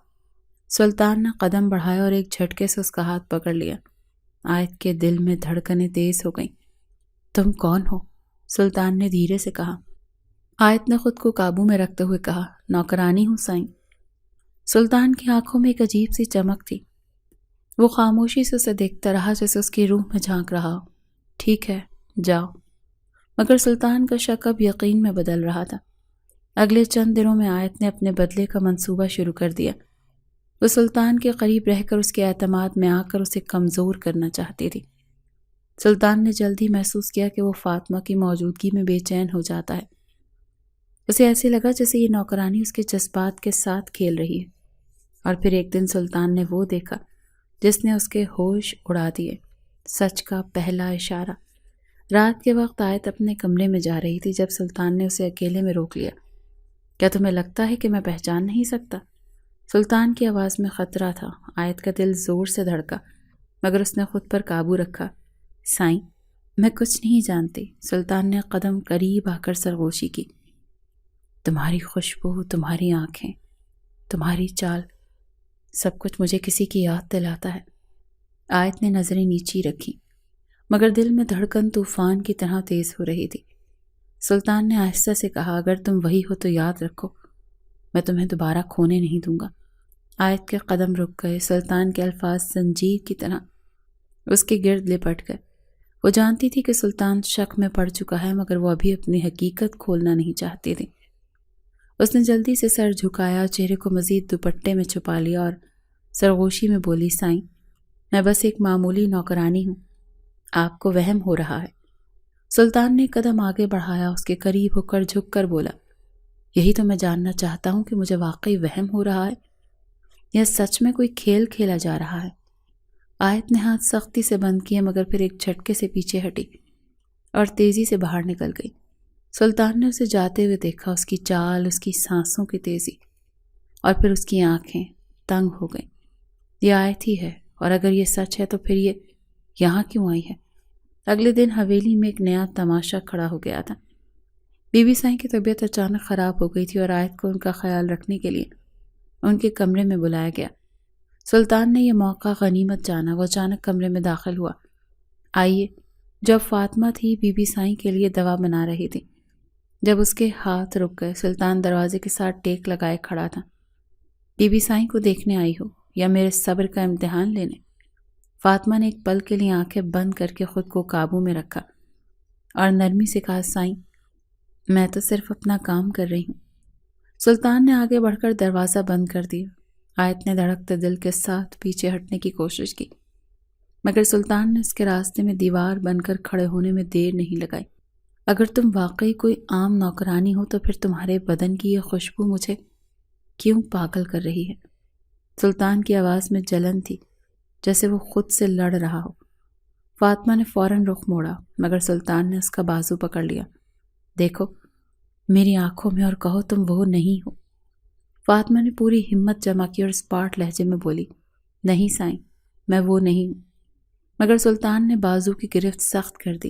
سلطان نے قدم بڑھایا اور ایک جھٹکے سے اس کا ہاتھ پکڑ لیا۔ آیت کے دل میں دھڑکنیں تیز ہو گئیں۔ تم کون ہو؟ سلطان نے دھیرے سے کہا۔ آیت نے خود کو قابو میں رکھتے ہوئے کہا، نوکرانی ہوں سائیں۔ سلطان کی آنکھوں میں ایک عجیب سی چمک تھی۔ وہ خاموشی سے اسے دیکھتا رہا جیسے اس کی روح میں جھانک رہا ہو۔ ٹھیک ہے، جاؤ۔ مگر سلطان کا شک اب یقین میں بدل رہا تھا۔ اگلے چند دنوں میں آیت نے اپنے بدلے کا منصوبہ شروع کر دیا۔ وہ سلطان کے قریب رہ کر اس کے اعتماد میں آ کر اسے کمزور کرنا چاہتی تھی۔ سلطان نے جلد ہی محسوس کیا کہ وہ فاطمہ کی موجودگی میں بے چین ہو جاتا ہے۔ اسے ایسے لگا جیسے یہ نوکرانی اس کے جذبات کے ساتھ کھیل رہی ہے۔ اور پھر ایک دن سلطان نے وہ دیکھا جس نے اس کے ہوش اڑا دیے، سچ کا پہلا اشارہ۔ رات کے وقت آیت اپنے کمرے میں جا رہی تھی جب سلطان نے اسے اکیلے میں روک لیا۔ کیا تمہیں لگتا ہے کہ میں پہچان نہیں سکتا؟ سلطان کی آواز میں خطرہ تھا۔ آیت کا دل زور سے دھڑکا، مگر اس نے خود پر قابو رکھا۔ سائیں، میں کچھ نہیں جانتی۔ سلطان نے قدم قریب آ کر سرگوشی کی۔ تمہاری خوشبو، تمہاری آنکھیں، تمہاری چال، سب کچھ مجھے کسی کی یاد دلاتا ہے۔ آیت نے نظریں نیچی رکھی، مگر دل میں دھڑکن طوفان کی طرح تیز ہو رہی تھی۔ سلطان نے آہستہ سے کہا، اگر تم وہی ہو تو یاد رکھو، میں تمہیں دوبارہ کھونے نہیں دوں گا۔ آیت کے قدم رک گئے۔ سلطان کے الفاظ زنجیر کی طرح اس کے گرد لپٹ گئے۔ وہ جانتی تھی کہ سلطان شک میں پڑ چکا ہے، مگر وہ ابھی اپنی حقیقت کھولنا نہیں چاہتی تھی۔ اس نے جلدی سے سر جھکایا، چہرے کو مزید دوپٹے میں چھپا لیا اور سرگوشی میں بولی، سائیں، میں بس ایک معمولی نوکرانی ہوں، آپ کو وہم ہو رہا ہے۔ سلطان نے قدم آگے بڑھایا، اس کے قریب ہو کر جھک کر بولا، یہی تو میں جاننا چاہتا ہوں کہ مجھے واقعی وہم ہو رہا ہے یا سچ میں کوئی کھیل کھیلا جا رہا ہے۔ آیت نے ہاتھ سختی سے بند کیے، مگر پھر ایک جھٹکے سے پیچھے ہٹی اور تیزی سے باہر نکل گئی۔ سلطان نے اسے جاتے ہوئے دیکھا، اس کی چال، اس کی سانسوں کی تیزی، اور پھر اس کی آنکھیں تنگ ہو گئیں۔ یہ آیت ہی ہے، اور اگر یہ سچ ہے تو پھر یہ یہاں کیوں آئی ہے؟ اگلے دن حویلی میں ایک نیا تماشا کھڑا ہو گیا تھا۔ بی بی سائیں کی طبیعت اچانک خراب ہو گئی تھی اور آیت کو ان کا خیال رکھنے کے لیے ان کے کمرے میں بلایا گیا۔ سلطان نے یہ موقع غنیمت جانا، وہ اچانک کمرے میں داخل ہوا۔ آئیے۔ جب فاطمہ تھی بی بی سائیں کے لیے دوا بنا رہی تھی۔ جب اس کے ہاتھ رک گئے، سلطان دروازے کے ساتھ ٹیک لگائے کھڑا تھا۔ بی بی سائیں کو دیکھنے آئی ہو یا میرے صبر کا امتحان لینے؟ فاطمہ نے ایک پل کے لیے آنکھیں بند کر کے خود کو قابو میں رکھا اور نرمی سے کہا، سائیں، میں تو صرف اپنا کام کر رہی ہوں۔ سلطان نے آگے بڑھ کر دروازہ بند کر دیا۔ آیت نے دھڑکتے دل کے ساتھ پیچھے ہٹنے کی کوشش کی، مگر سلطان نے اس کے راستے میں دیوار بن کر کھڑے ہونے میں دیر نہیں لگائی۔ اگر تم واقعی کوئی عام نوکرانی ہو تو پھر تمہارے بدن کی یہ خوشبو مجھے کیوں پاگل کر رہی ہے؟ سلطان کی آواز میں جلن تھی، جیسے وہ خود سے لڑ رہا ہو۔ فاطمہ نے فوراً رخ موڑا، مگر سلطان نے اس کا بازو پکڑ لیا۔ دیکھو میری آنکھوں میں اور کہو تم وہ نہیں ہو۔ فاطمہ نے پوری ہمت جمع کی اور اسپاٹ لہجے میں بولی، نہیں سائیں، میں وہ نہیں ہوں۔ مگر سلطان نے بازو کی گرفت سخت کر دی۔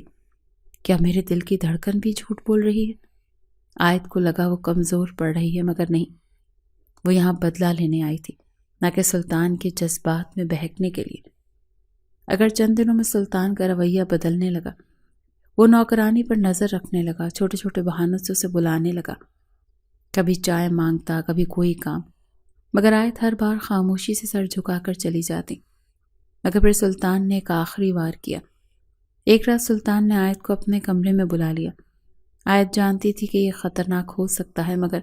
کیا میرے دل کی دھڑکن بھی جھوٹ بول رہی ہے؟ آیت کو لگا وہ کمزور پڑ رہی ہے، مگر نہیں، وہ یہاں بدلہ لینے آئی تھی، نہ کہ سلطان کے جذبات میں بہکنے کے لیے۔ اگر چند دنوں میں سلطان کا رویہ بدلنے لگا، وہ نوکرانی پر نظر رکھنے لگا، چھوٹے چھوٹے بہانوں سے اسے بلانے لگا، کبھی چائے مانگتا، کبھی کوئی کام، مگر آیت ہر بار خاموشی سے سر جھکا کر چلی جاتی۔ مگر پھر سلطان نے ایک آخری وار کیا۔ ایک رات سلطان نے آیت کو اپنے کمرے میں بلا لیا۔ آیت جانتی تھی کہ یہ خطرناک ہو سکتا ہے، مگر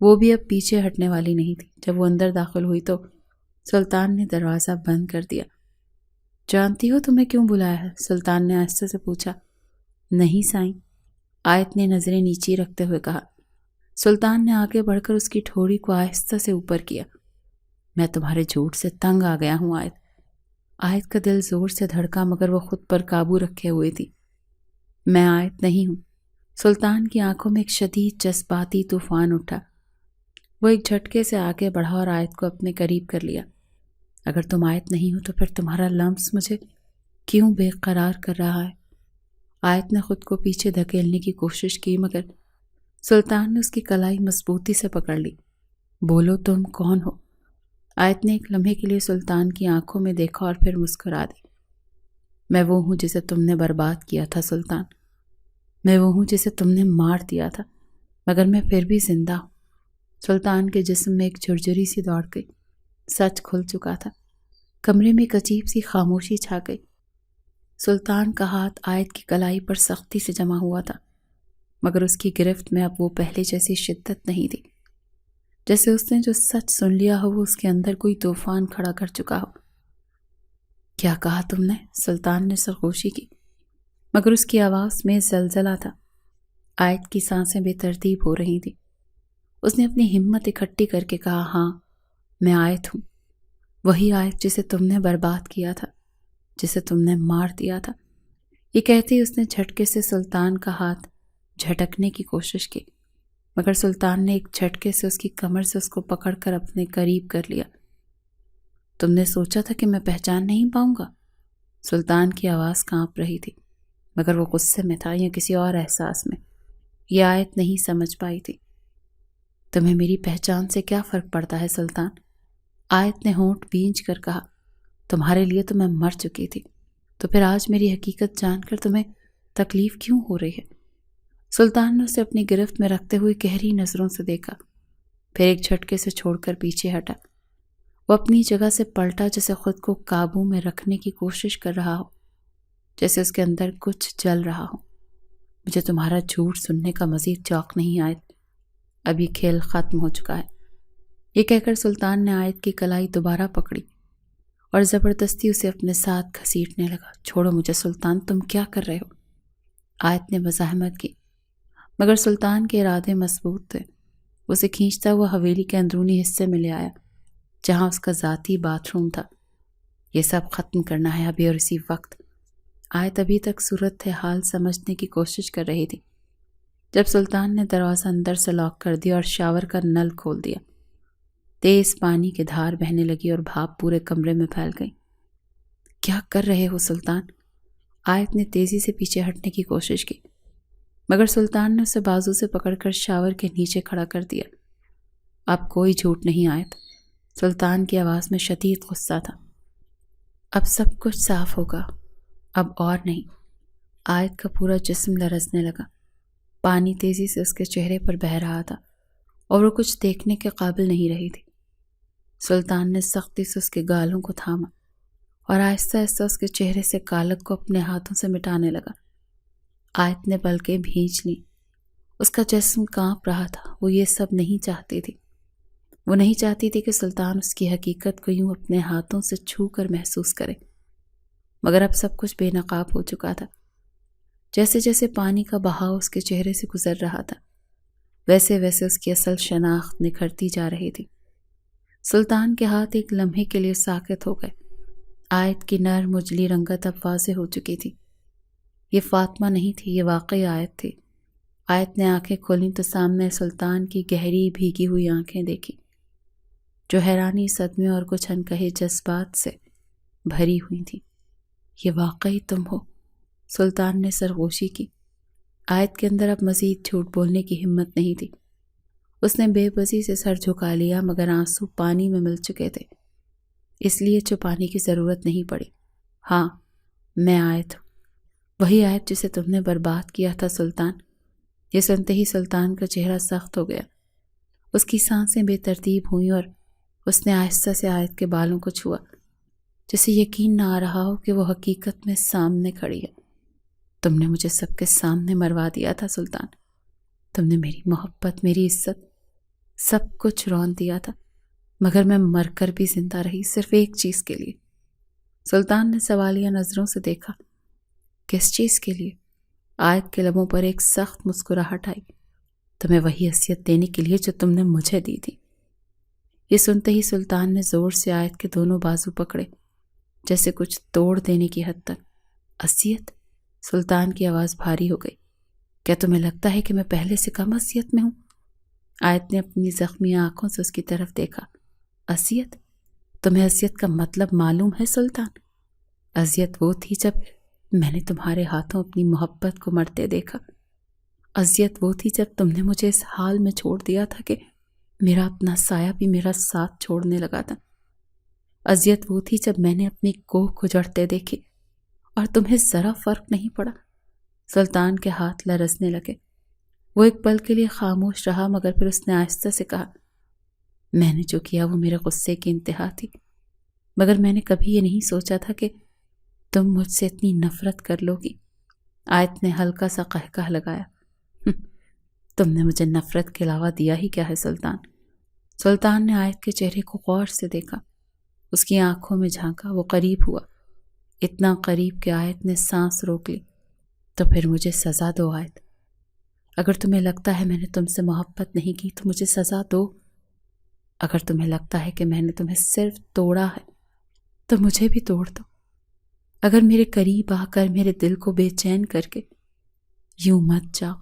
وہ بھی اب پیچھے ہٹنے والی نہیں تھی۔ جب وہ اندر داخل ہوئی تو سلطان نے دروازہ بند کر دیا۔ جانتی ہو تمہیں کیوں بلایا ہے؟ سلطان نے آہستہ سے پوچھا۔ نہیں سائیں، آیت نے نظریں نیچی رکھتے ہوئے کہا۔ سلطان نے آگے بڑھ کر اس کی ٹھوڑی کو آہستہ سے اوپر کیا۔ میں تمہارے جھوٹ سے تنگ آ گیا ہوں آیت۔ آیت کا دل زور سے دھڑکا، مگر وہ خود پر قابو رکھے ہوئے تھی۔ میں آیت نہیں ہوں۔ سلطان کی آنکھوں میں ایک شدید جذباتی طوفان اٹھا۔ وہ ایک جھٹکے سے آگے بڑھا اور آیت کو اپنے قریب کر لیا۔ اگر تم آیت نہیں ہو تو پھر تمہارا لمس مجھے کیوں بے قرار کر رہا ہے؟ آیت نے خود کو پیچھے دھکیلنے کی کوشش کی، مگر سلطان نے اس کی کلائی مضبوطی سے پکڑ لی۔ بولو تم کون ہو؟ آیت نے ایک لمحے کے لیے سلطان کی آنکھوں میں دیکھا اور پھر مسکرا دی۔ میں وہ ہوں جسے تم نے برباد کیا تھا سلطان، میں وہ ہوں جسے تم نے مار دیا تھا، مگر میں پھر بھی زندہ ہوں۔ سلطان کے جسم میں ایک جھرجھری سی دوڑ گئی۔ سچ کھل چکا تھا۔ کمرے میں ایک عجیب سی خاموشی چھا گئی۔ سلطان کا ہاتھ آیت کی کلائی پر سختی سے جمع ہوا تھا، مگر اس کی گرفت میں اب وہ پہلے جیسی شدت نہیں تھی، جیسے اس نے جو سچ سن لیا ہو وہ اس کے اندر کوئی طوفان کھڑا کر چکا ہو۔ کیا کہا تم نے؟ سلطان نے سرخوشی کی، مگر اس کی آواز میں زلزلہ تھا۔ آیت کی سانسیں بے ترتیب ہو رہی تھیں۔ اس نے اپنی ہمت اکٹھی کر کے کہا، ہاں میں آیت ہوں، وہی آیت جسے تم نے برباد کیا تھا، جسے تم نے مار دیا تھا۔ یہ کہتے ہی اس نے جھٹکے سے سلطان کا ہاتھ جھٹکنے کی کوشش کی، مگر سلطان نے ایک جھٹکے سے اس کی کمر سے اس کو پکڑ کر اپنے قریب کر لیا۔ تم نے سوچا تھا کہ میں پہچان نہیں پاؤں گا؟ سلطان کی آواز کانپ رہی تھی، مگر وہ غصے میں تھا یا کسی اور احساس میں، یہ آیت نہیں سمجھ پائی تھی۔ تمہیں میری پہچان سے کیا فرق پڑتا ہے سلطان؟ آیت نے ہونٹ بھینچ کر کہا، تمہارے لیے تو میں مر چکی تھی، تو پھر آج میری حقیقت جان کر تمہیں تکلیف کیوں ہو رہی ہے؟ سلطان نے اسے اپنی گرفت میں رکھتے ہوئے گہری نظروں سے دیکھا، پھر ایک جھٹکے سے چھوڑ کر پیچھے ہٹا۔ وہ اپنی جگہ سے پلٹا، جیسے خود کو قابو میں رکھنے کی کوشش کر رہا ہو، جیسے اس کے اندر کچھ جل رہا ہو۔ مجھے تمہارا جھوٹ سننے کا مزید شوق نہیں آیت، اب یہ کھیل ختم ہو چکا ہے۔ یہ کہہ کر سلطان نے آیت کی کلائی دوبارہ پکڑی اور زبردستی اسے اپنے ساتھ گھسیٹنے لگا۔ چھوڑو مجھے سلطان، تم کیا کر رہے ہو؟ آیت نے مزاحمت کی، مگر سلطان کے ارادے مضبوط تھے۔ اسے کھینچتا ہوا حویلی کے اندرونی حصے میں لے آیا، جہاں اس کا ذاتی باتھ روم تھا۔ یہ سب ختم کرنا ہے ابھی اور اسی وقت۔ آیت ابھی تک صورت حال سمجھنے کی کوشش کر رہی تھی، جب سلطان نے دروازہ اندر سے لاک کر دیا اور شاور کا نل کھول دیا۔ تیز پانی کی دھار بہنے لگی اور بھاپ پورے کمرے میں پھیل گئی۔ کیا کر رہے ہو سلطان؟ آیت نے تیزی سے پیچھے ہٹنے کی کوشش کی، مگر سلطان نے اسے بازو سے پکڑ کر شاور کے نیچے کھڑا کر دیا۔ اب کوئی جھوٹ نہیں آیت، سلطان کی آواز میں شدید غصہ تھا۔ اب سب کچھ صاف ہوگا، اب اور نہیں۔ آیت کا پورا جسم لرزنے لگا، پانی تیزی سے اس کے چہرے پر بہہ رہا تھا اور وہ کچھ دیکھنے کے قابل نہیں رہی تھی۔ سلطان نے سختی سے اس کے گالوں کو تھاما اور آہستہ آہستہ اس کے چہرے سے کالک کو اپنے ہاتھوں سے مٹانے لگا۔ آیت نے پلکیں بھینچ لیں، اس کا جسم کانپ رہا تھا۔ وہ یہ سب نہیں چاہتی تھی، وہ نہیں چاہتی تھی کہ سلطان اس کی حقیقت کو یوں اپنے ہاتھوں سے چھو کر محسوس کرے، مگر اب سب کچھ بے نقاب ہو چکا تھا۔ جیسے جیسے پانی کا بہاؤ اس کے چہرے سے گزر رہا تھا، ویسے ویسے اس کی اصل شناخت نکھرتی جا رہی تھی۔ سلطان کے ہاتھ ایک لمحے کے لیے ساکت ہو گئے۔ آیت کی نرم اجلی رنگت اب واضح ہو چکی تھی۔ یہ فاطمہ نہیں تھی، یہ واقعی آیت تھی۔ آیت نے آنکھیں کھولیں تو سامنے سلطان کی گہری بھیگی ہوئی آنکھیں دیکھی، جو حیرانی، صدمے اور کچھ انکہے جذبات سے بھری ہوئی تھیں۔ یہ واقعی تم ہو؟ سلطان نے سرگوشی کی۔ آیت کے اندر اب مزید جھوٹ بولنے کی ہمت نہیں تھی۔ اس نے بے بسی سے سر جھکا لیا، مگر آنسو پانی میں مل چکے تھے، اس لیے چھپانے کی ضرورت نہیں پڑی۔ ہاں، میں آیت ہوں، وہی آیت جسے تم نے برباد کیا تھا سلطان۔ یہ سنتے ہی سلطان کا چہرہ سخت ہو گیا، اس کی سانسیں بے ترتیب ہوئیں اور اس نے آہستہ سے آیت کے بالوں کو چھوا، جسے یقین نہ آ رہا ہو کہ وہ حقیقت میں سامنے کھڑی ہے۔ تم نے مجھے سب کے سامنے مروا دیا تھا سلطان، تم نے میری محبت، میری عزت، سب کچھ رون دیا تھا، مگر میں مر کر بھی زندہ رہی صرف ایک چیز کے لیے۔ سلطان نے سوالیہ نظروں سے دیکھا۔ کس چیز کے لیے؟ آیت کے لبوں پر ایک سخت مسکراہٹ آئی۔ تمہیں وہی عصیت دینے کے لیے جو تم نے مجھے دی تھی۔ یہ سنتے ہی سلطان نے زور سے آیت کے دونوں بازو پکڑے، جیسے کچھ توڑ دینے کی حد تک۔ عصیت؟ سلطان کی آواز بھاری ہو گئی۔ کیا تمہیں لگتا ہے کہ میں پہلے سے کم عصیت میں ہوں؟ آیت نے اپنی زخمی آنکھوں سے اس کی طرف دیکھا۔ عصیت؟ تمہیں عصیت کا مطلب معلوم ہے سلطان؟ عصیت وہ تھی جب میں نے تمہارے ہاتھوں اپنی محبت کو مرتے دیکھا۔ عصیت وہ تھی جب تم نے مجھے اس حال میں چھوڑ دیا تھا کہ میرا اپنا سایہ بھی میرا ساتھ چھوڑنے لگا تھا۔ عصیت وہ تھی جب میں نے اپنی کوہ کھجڑتے دیکھی اور تمہیں ذرا فرق نہیں پڑا۔ سلطان کے ہاتھ لرزنے لگے۔ وہ ایک پل کے لیے خاموش رہا، مگر پھر اس نے آہستہ سے کہا، میں نے جو کیا وہ میرے غصے کی انتہا تھی، مگر میں نے کبھی یہ نہیں سوچا تھا کہ تم مجھ سے اتنی نفرت کر لو گی۔ آیت نے ہلکا سا قہقہ لگایا۔ تم نے مجھے نفرت کے علاوہ دیا ہی کیا ہے سلطان؟ سلطان نے آیت کے چہرے کو غور سے دیکھا، اس کی آنکھوں میں جھانکا۔ وہ قریب ہوا، اتنا قریب کہ آیت نے سانس روک لی۔ تو پھر مجھے سزا دو آیت۔ اگر تمہیں لگتا ہے میں نے تم سے محبت نہیں کی تو مجھے سزا دو۔ اگر تمہیں لگتا ہے کہ میں نے تمہیں صرف توڑا ہے تو مجھے بھی توڑ دو۔ اگر میرے قریب آ کر میرے دل کو بے چین کر کے یوں مت جاؤ۔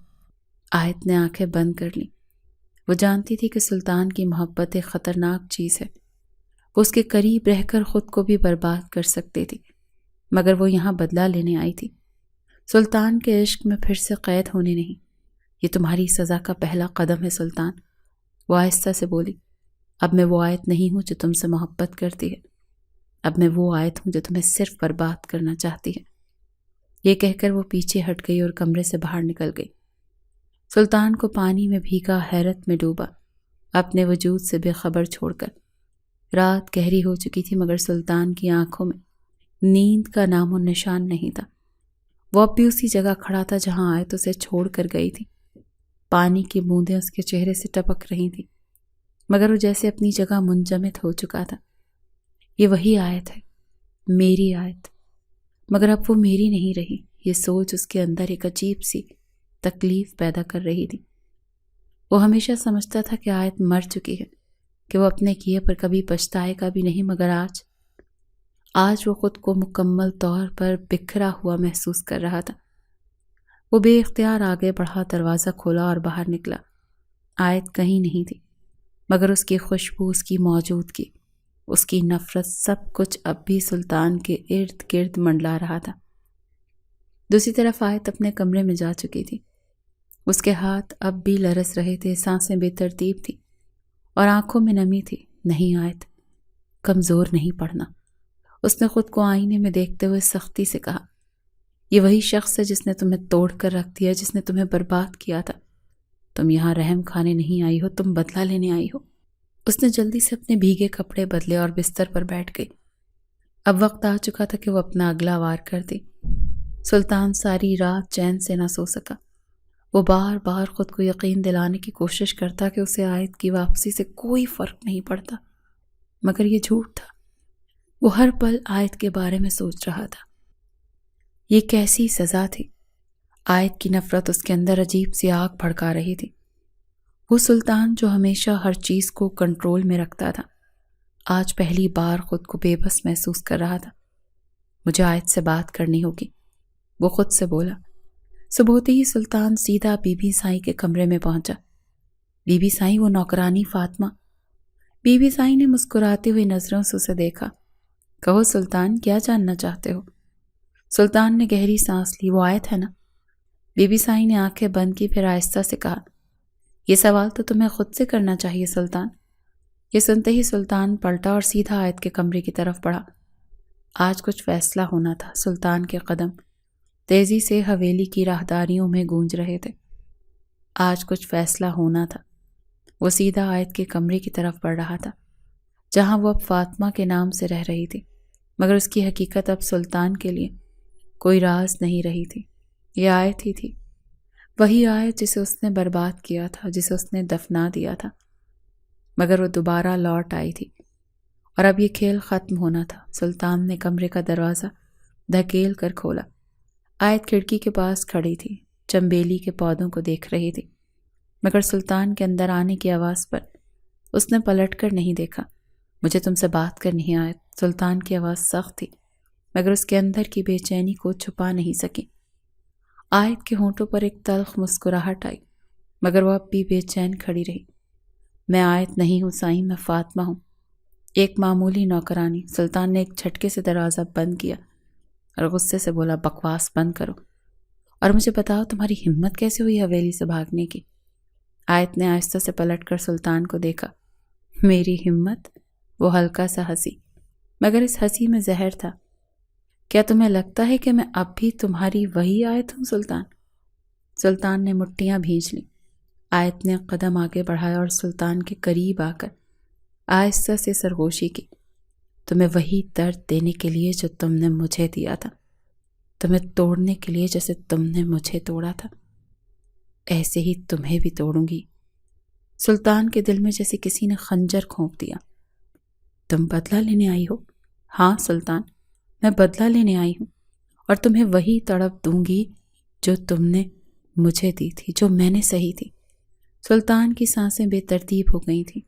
آیت نے آنکھیں بند کر لیں۔ وہ جانتی تھی کہ سلطان کی محبت ایک خطرناک چیز ہے، وہ اس کے قریب رہ کر خود کو بھی برباد کر سکتی تھی، مگر وہ یہاں بدلہ لینے آئی تھی۔ سلطان کے عشق میں پھر سے قید ہونے نہیں۔ یہ تمہاری سزا کا پہلا قدم ہے سلطان، وہ آہستہ سے بولی۔ اب میں وہ آیت نہیں ہوں جو تم سے محبت کرتی ہے، اب میں وہ آیت ہوں جو تمہیں صرف برباد کرنا چاہتی ہے۔ یہ کہہ کر وہ پیچھے ہٹ گئی اور کمرے سے باہر نکل گئی۔ سلطان کو پانی میں بھیگا، حیرت میں ڈوبا، اپنے وجود سے بے خبر چھوڑ کر۔ رات گہری ہو چکی تھی، مگر سلطان کی آنکھوں میں نیند کا نام و نشان نہیں تھا۔ وہ اب بھی اسی جگہ کھڑا تھا جہاں آیت اسے چھوڑ کر گئی تھی۔ پانی کی بوندیں اس کے چہرے سے ٹپک رہی تھیں، مگر وہ جیسے اپنی جگہ منجمد ہو چکا تھا۔ یہ وہی آیت ہے، میری آیت، مگر اب وہ میری نہیں رہی۔ یہ سوچ اس کے اندر ایک عجیب سی تکلیف پیدا کر رہی تھی۔ وہ ہمیشہ سمجھتا تھا کہ آیت مر چکی ہے، کہ وہ اپنے کیے پر کبھی پچھتائے گا بھی نہیں، مگر آج وہ خود کو مکمل طور پر بکھرا ہوا محسوس کر رہا تھا۔ وہ بے اختیار آگے بڑھا، دروازہ کھولا اور باہر نکلا۔ آیت کہیں نہیں تھی، مگر اس کی خوشبو، اس کی موجودگی، اس کی نفرت، سب کچھ اب بھی سلطان کے ارد گرد منڈلا رہا تھا۔ دوسری طرف آیت اپنے کمرے میں جا چکی تھی۔ اس کے ہاتھ اب بھی لرز رہے تھے، سانسیں بے ترتیب تھی اور آنکھوں میں نمی تھی۔ نہیں آیت، کمزور نہیں پڑنا، اس نے خود کو آئینے میں دیکھتے ہوئے سختی سے کہا۔ یہ وہی شخص ہے جس نے تمہیں توڑ کر رکھ دیا، جس نے تمہیں برباد کیا تھا۔ تم یہاں رحم کھانے نہیں آئی ہو، تم بدلہ لینے آئی ہو۔ اس نے جلدی سے اپنے بھیگے کپڑے بدلے اور بستر پر بیٹھ گئی۔ اب وقت آ چکا تھا کہ وہ اپنا اگلا وار کر دی۔ سلطان ساری رات چین سے نہ سو سکا۔ وہ بار بار خود کو یقین دلانے کی کوشش کرتا کہ اسے آیت کی واپسی سے کوئی فرق نہیں پڑتا، مگر یہ جھوٹ تھا۔ وہ ہر پل آیت کے بارے میں سوچ رہا تھا۔ یہ کیسی سزا تھی؟ آیت کی نفرت اس کے اندر عجیب سی آگ بھڑکا رہی تھی۔ وہ سلطان جو ہمیشہ ہر چیز کو کنٹرول میں رکھتا تھا، آج پہلی بار خود کو بے بس محسوس کر رہا تھا۔ مجھے آیت سے بات کرنی ہوگی، وہ خود سے بولا۔ صبح ہوتے ہی سلطان سیدھا بی بی سائیں کے کمرے میں پہنچا۔ بی بی سائیں وہ نوکرانی فاطمہ۔ بی بی سائیں نے مسکراتے ہوئے نظروں سے اسے دیکھا۔ کہو سلطان، کیا جاننا چاہتے ہو؟ سلطان نے گہری سانس لی۔ وہ آیت ہے نا؟ بی بی سائیں نے آنکھیں بند کی، پھر آہستہ سے کہا، یہ سوال تو تمہیں خود سے کرنا چاہیے سلطان۔ یہ سنتے ہی سلطان پلٹا اور سیدھا آیت کے کمرے کی طرف بڑھا۔ آج کچھ فیصلہ ہونا تھا۔ سلطان کے قدم تیزی سے حویلی کی راہداریوں میں گونج رہے تھے۔ آج کچھ فیصلہ ہونا تھا۔ وہ سیدھا آیت کے کمرے کی طرف بڑھ رہا تھا، جہاں وہ اب فاطمہ کے نام سے رہ رہی تھی، مگر اس کی حقیقت اب سلطان کے لیے کوئی راز نہیں رہی تھی۔ یہ آیت ہی تھی، وہی آیت جسے اس نے برباد کیا تھا، جسے اس نے دفنا دیا تھا، مگر وہ دوبارہ لوٹ آئی تھی، اور اب یہ کھیل ختم ہونا تھا۔ سلطان نے کمرے کا دروازہ دھکیل کر کھولا۔ آیت کھڑکی کے پاس کھڑی تھی، چنبیلی کے پودوں کو دیکھ رہی تھی، مگر سلطان کے اندر آنے کی آواز پر اس نے پلٹ کر نہیں دیکھا۔ مجھے تم سے بات کرنی ہے آیت۔ سلطان کی آواز سخت تھی، مگر اس کے اندر کی بے چینی کو چھپا نہیں سکی۔ آیت کے ہونٹوں پر ایک تلخ مسکراہٹ آئی، مگر وہ اب بھی بے چین کھڑی رہی۔ میں آیت نہیں ہوں سائیں، میں فاطمہ ہوں، ایک معمولی نوکرانی۔ سلطان نے ایک جھٹکے سے دروازہ بند کیا اور غصے سے بولا، بکواس بند کرو، اور مجھے بتاؤ تمہاری ہمت کیسے ہوئی حویلی سے بھاگنے کی؟ آیت نے آہستہ سے پلٹ کر سلطان کو دیکھا۔ میری ہمت؟ وہ ہلکا سا ہنسی، مگر اس ہنسی میں زہر تھا۔ کیا تمہیں لگتا ہے کہ میں اب بھی تمہاری وہی آیت ہوں سلطان؟ سلطان نے مٹھیاں بھینچ لیں۔ آیت نے قدم آگے بڑھایا اور سلطان کے قریب آ کر آہستہ سے سرگوشی کی۔ تمہیں وہی درد دینے کے لیے جو تم نے مجھے دیا تھا، تمہیں توڑنے کے لیے جیسے تم نے مجھے توڑا تھا، ایسے ہی تمہیں بھی توڑوں گی۔ سلطان کے دل میں جیسے کسی نے خنجر کھونپ دیا۔ تم بدلہ لینے آئی ہو؟ ہاں سلطان، میں بدلہ لینے آئی ہوں، اور تمہیں وہی تڑپ دوں گی جو تم نے مجھے دی تھی، جو میں نے سہی تھی۔ سلطان کی سانسیں بے ترتیب ہو گئی تھیں۔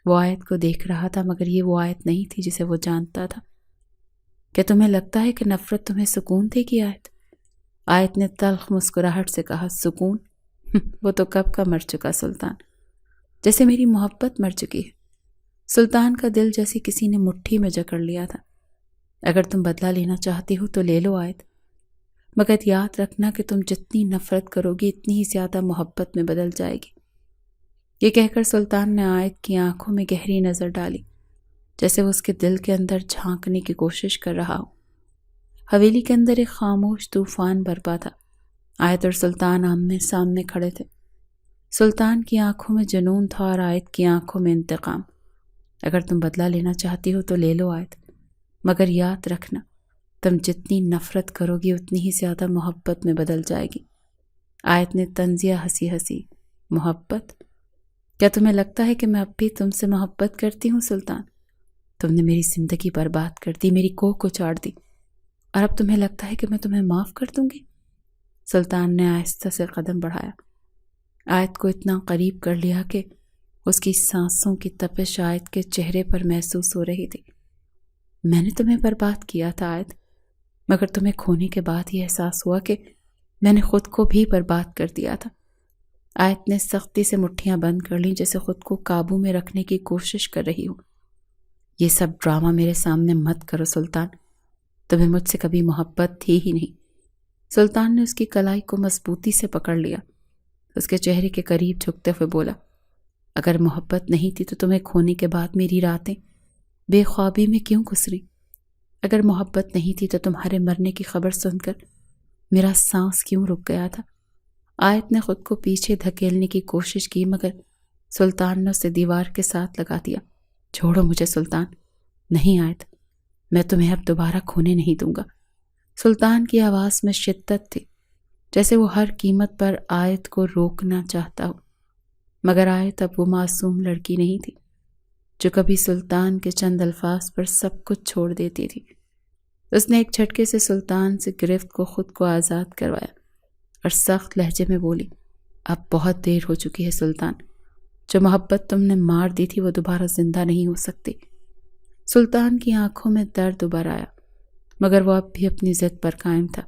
وہ آیت کو دیکھ رہا تھا، مگر یہ وہ آیت نہیں تھی جسے وہ جانتا تھا۔ کیا تمہیں لگتا ہے کہ نفرت تمہیں سکون دے گی آیت؟ آیت نے تلخ مسکراہٹ سے کہا، سکون؟ وہ تو کب کا مر چکا سلطان، جیسے میری محبت مر چکی ہے۔ سلطان کا دل جیسے کسی نے مٹھی میں جکڑ لیا تھا۔ اگر تم بدلہ لینا چاہتی ہو تو لے لو آیت، مگر یاد رکھنا کہ تم جتنی نفرت کرو گی اتنی ہی زیادہ محبت میں بدل جائے گی۔ یہ کہہ کر سلطان نے آیت کی آنکھوں میں گہری نظر ڈالی، جیسے وہ اس کے دل کے اندر جھانکنے کی کوشش کر رہا ہو۔ حویلی کے اندر ایک خاموش طوفان برپا تھا۔ آیت اور سلطان آمنے سامنے کھڑے تھے۔ سلطان کی آنکھوں میں جنون تھا اور آیت کی آنکھوں میں انتقام۔ اگر تم بدلہ لینا چاہتی ہو تو لے لو آیت، مگر یاد رکھنا تم جتنی نفرت کرو گی اتنی ہی زیادہ محبت میں بدل جائے گی۔ آیت نے طنزیہ ہنسی ہنسی، محبت؟ کیا تمہیں لگتا ہے کہ میں اب بھی تم سے محبت کرتی ہوں سلطان؟ تم نے میری زندگی برباد کر دی، میری کوہ کو چاڑ دی، اور اب تمہیں لگتا ہے کہ میں تمہیں معاف کر دوں گی؟ سلطان نے آہستہ سے قدم بڑھایا، آیت کو اتنا قریب کر لیا کہ اس کی سانسوں کی تپش آیت کے چہرے پر محسوس ہو رہی تھی۔ میں نے تمہیں برباد کیا تھا آیت، مگر تمہیں کھونے کے بعد یہ احساس ہوا کہ میں نے خود کو بھی برباد کر دیا تھا۔ آیت نے سختی سے مٹھیاں بند کر لیں، جیسے خود کو قابو میں رکھنے کی کوشش کر رہی ہو۔ یہ سب ڈرامہ میرے سامنے مت کرو سلطان، تمہیں مجھ سے کبھی محبت تھی ہی نہیں۔ سلطان نے اس کی کلائی کو مضبوطی سے پکڑ لیا، اس کے چہرے کے قریب جھکتے ہوئے بولا، اگر محبت نہیں تھی تو تمہیں کھونے کے بعد میری راتیں بے خوابی میں کیوں گزری؟ اگر محبت نہیں تھی تو تمہارے مرنے کی خبر سن کر میرا سانس کیوں رک گیا تھا؟ آیت نے خود کو پیچھے دھکیلنے کی کوشش کی، مگر سلطان نے اسے دیوار کے ساتھ لگا دیا۔ چھوڑو مجھے سلطان۔ نہیں آیت، میں تمہیں اب دوبارہ کھونے نہیں دوں گا۔ سلطان کی آواز میں شدت تھی، جیسے وہ ہر قیمت پر آیت کو روکنا چاہتا ہو، مگر آیت اب وہ معصوم لڑکی نہیں تھی جو کبھی سلطان کے چند الفاظ پر سب کچھ چھوڑ دیتی تھی۔ اس نے ایک جھٹکے سے سلطان سے گرفت کو خود کو آزاد کروایا اور سخت لہجے میں بولی، اب بہت دیر ہو چکی ہے سلطان، جو محبت تم نے مار دی تھی وہ دوبارہ زندہ نہیں ہو سکتی۔ سلطان کی آنکھوں میں درد ابھر آیا، مگر وہ اب بھی اپنی ضد پر قائم تھا۔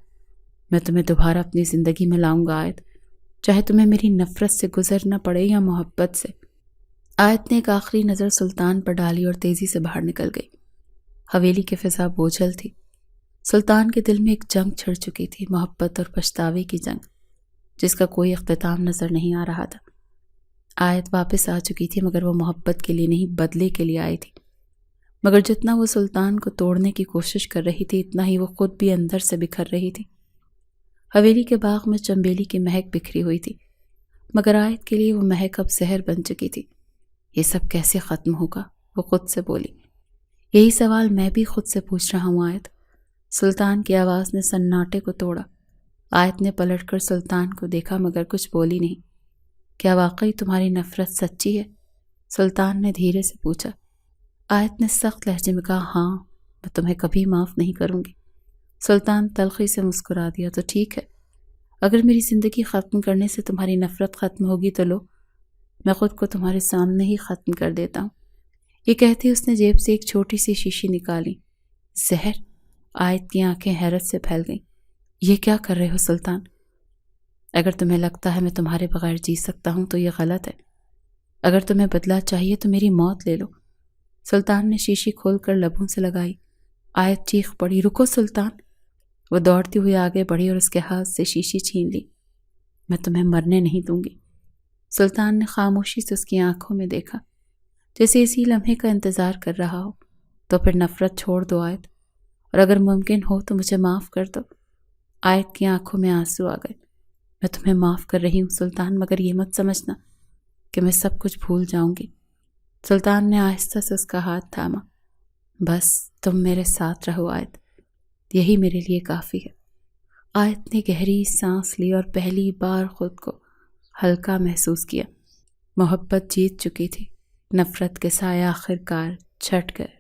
میں تمہیں دوبارہ اپنی زندگی میں لاؤں گا آیت، چاہے تمہیں میری نفرت سے گزرنا پڑے یا محبت سے۔ آیت نے ایک آخری نظر سلطان پر ڈالی اور تیزی سے باہر نکل گئی۔ حویلی کی فضا بوجھل تھی۔ سلطان کے دل میں ایک جنگ چھڑ چکی تھی، محبت اور پچھتاوے کی جنگ، جس کا کوئی اختتام نظر نہیں آ رہا تھا۔ آیت واپس آ چکی تھی، مگر وہ محبت کے لیے نہیں، بدلے کے لیے آئی تھی۔ مگر جتنا وہ سلطان کو توڑنے کی کوشش کر رہی تھی، اتنا ہی وہ خود بھی اندر سے بکھر رہی تھی۔ حویلی کے باغ میں چنبیلی کی مہک بکھری ہوئی تھی، مگر آیت کے لیے وہ مہک اب زہر بن چکی تھی۔ یہ سب کیسے ختم ہوگا؟ وہ خود سے بولی۔ یہی سوال میں بھی خود سے پوچھ رہا ہوں آیت۔ سلطان کی آواز نے سناٹے کو توڑا۔ آیت نے پلٹ کر سلطان کو دیکھا، مگر کچھ بولی نہیں۔ کیا واقعی تمہاری نفرت سچی ہے؟ سلطان نے دھیرے سے پوچھا۔ آیت نے سخت لہجے میں کہا، ہاں، میں تمہیں کبھی معاف نہیں کروں گی۔ سلطان تلخی سے مسکرا دیا، تو ٹھیک ہے، اگر میری زندگی ختم کرنے سے تمہاری نفرت ختم ہوگی تو لو، میں خود کو تمہارے سامنے ہی ختم کر دیتا ہوں۔ یہ کہتے اس نے جیب سے ایک چھوٹی سی شیشی نکالی۔ زہر؟ آیت کی آنکھیں حیرت سے پھیل گئیں۔ یہ کیا کر رہے ہو سلطان؟ اگر تمہیں لگتا ہے میں تمہارے بغیر جی سکتا ہوں تو یہ غلط ہے۔ اگر تمہیں بدلہ چاہیے تو میری موت لے لو۔ سلطان نے شیشی کھول کر لبوں سے لگائی۔ آیت چیخ پڑی، رکو سلطان! وہ دوڑتی ہوئی آگے بڑھی اور اس کے ہاتھ سے شیشی چھین لی۔ میں تمہیں مرنے نہیں دوں گی۔ سلطان نے خاموشی سے اس کی آنکھوں میں دیکھا، جیسے اسی لمحے کا انتظار کر رہا ہو۔ تو پھر نفرت چھوڑ دو آیت، اور اگر ممکن ہو تو مجھے معاف کر دو۔ آیت کی آنکھوں میں آنسو آ گئے۔ میں تمہیں معاف کر رہی ہوں سلطان، مگر یہ مت سمجھنا کہ میں سب کچھ بھول جاؤں گی۔ سلطان نے آہستہ سے اس کا ہاتھ تھاما۔ بس تم میرے ساتھ رہو آیت، یہی میرے لیے کافی ہے۔ آیت نے گہری سانس لی اور پہلی بار خود کو ہلکا محسوس کیا۔ محبت جیت چکی تھی، نفرت کے سائے آخر کار چھٹ گئے۔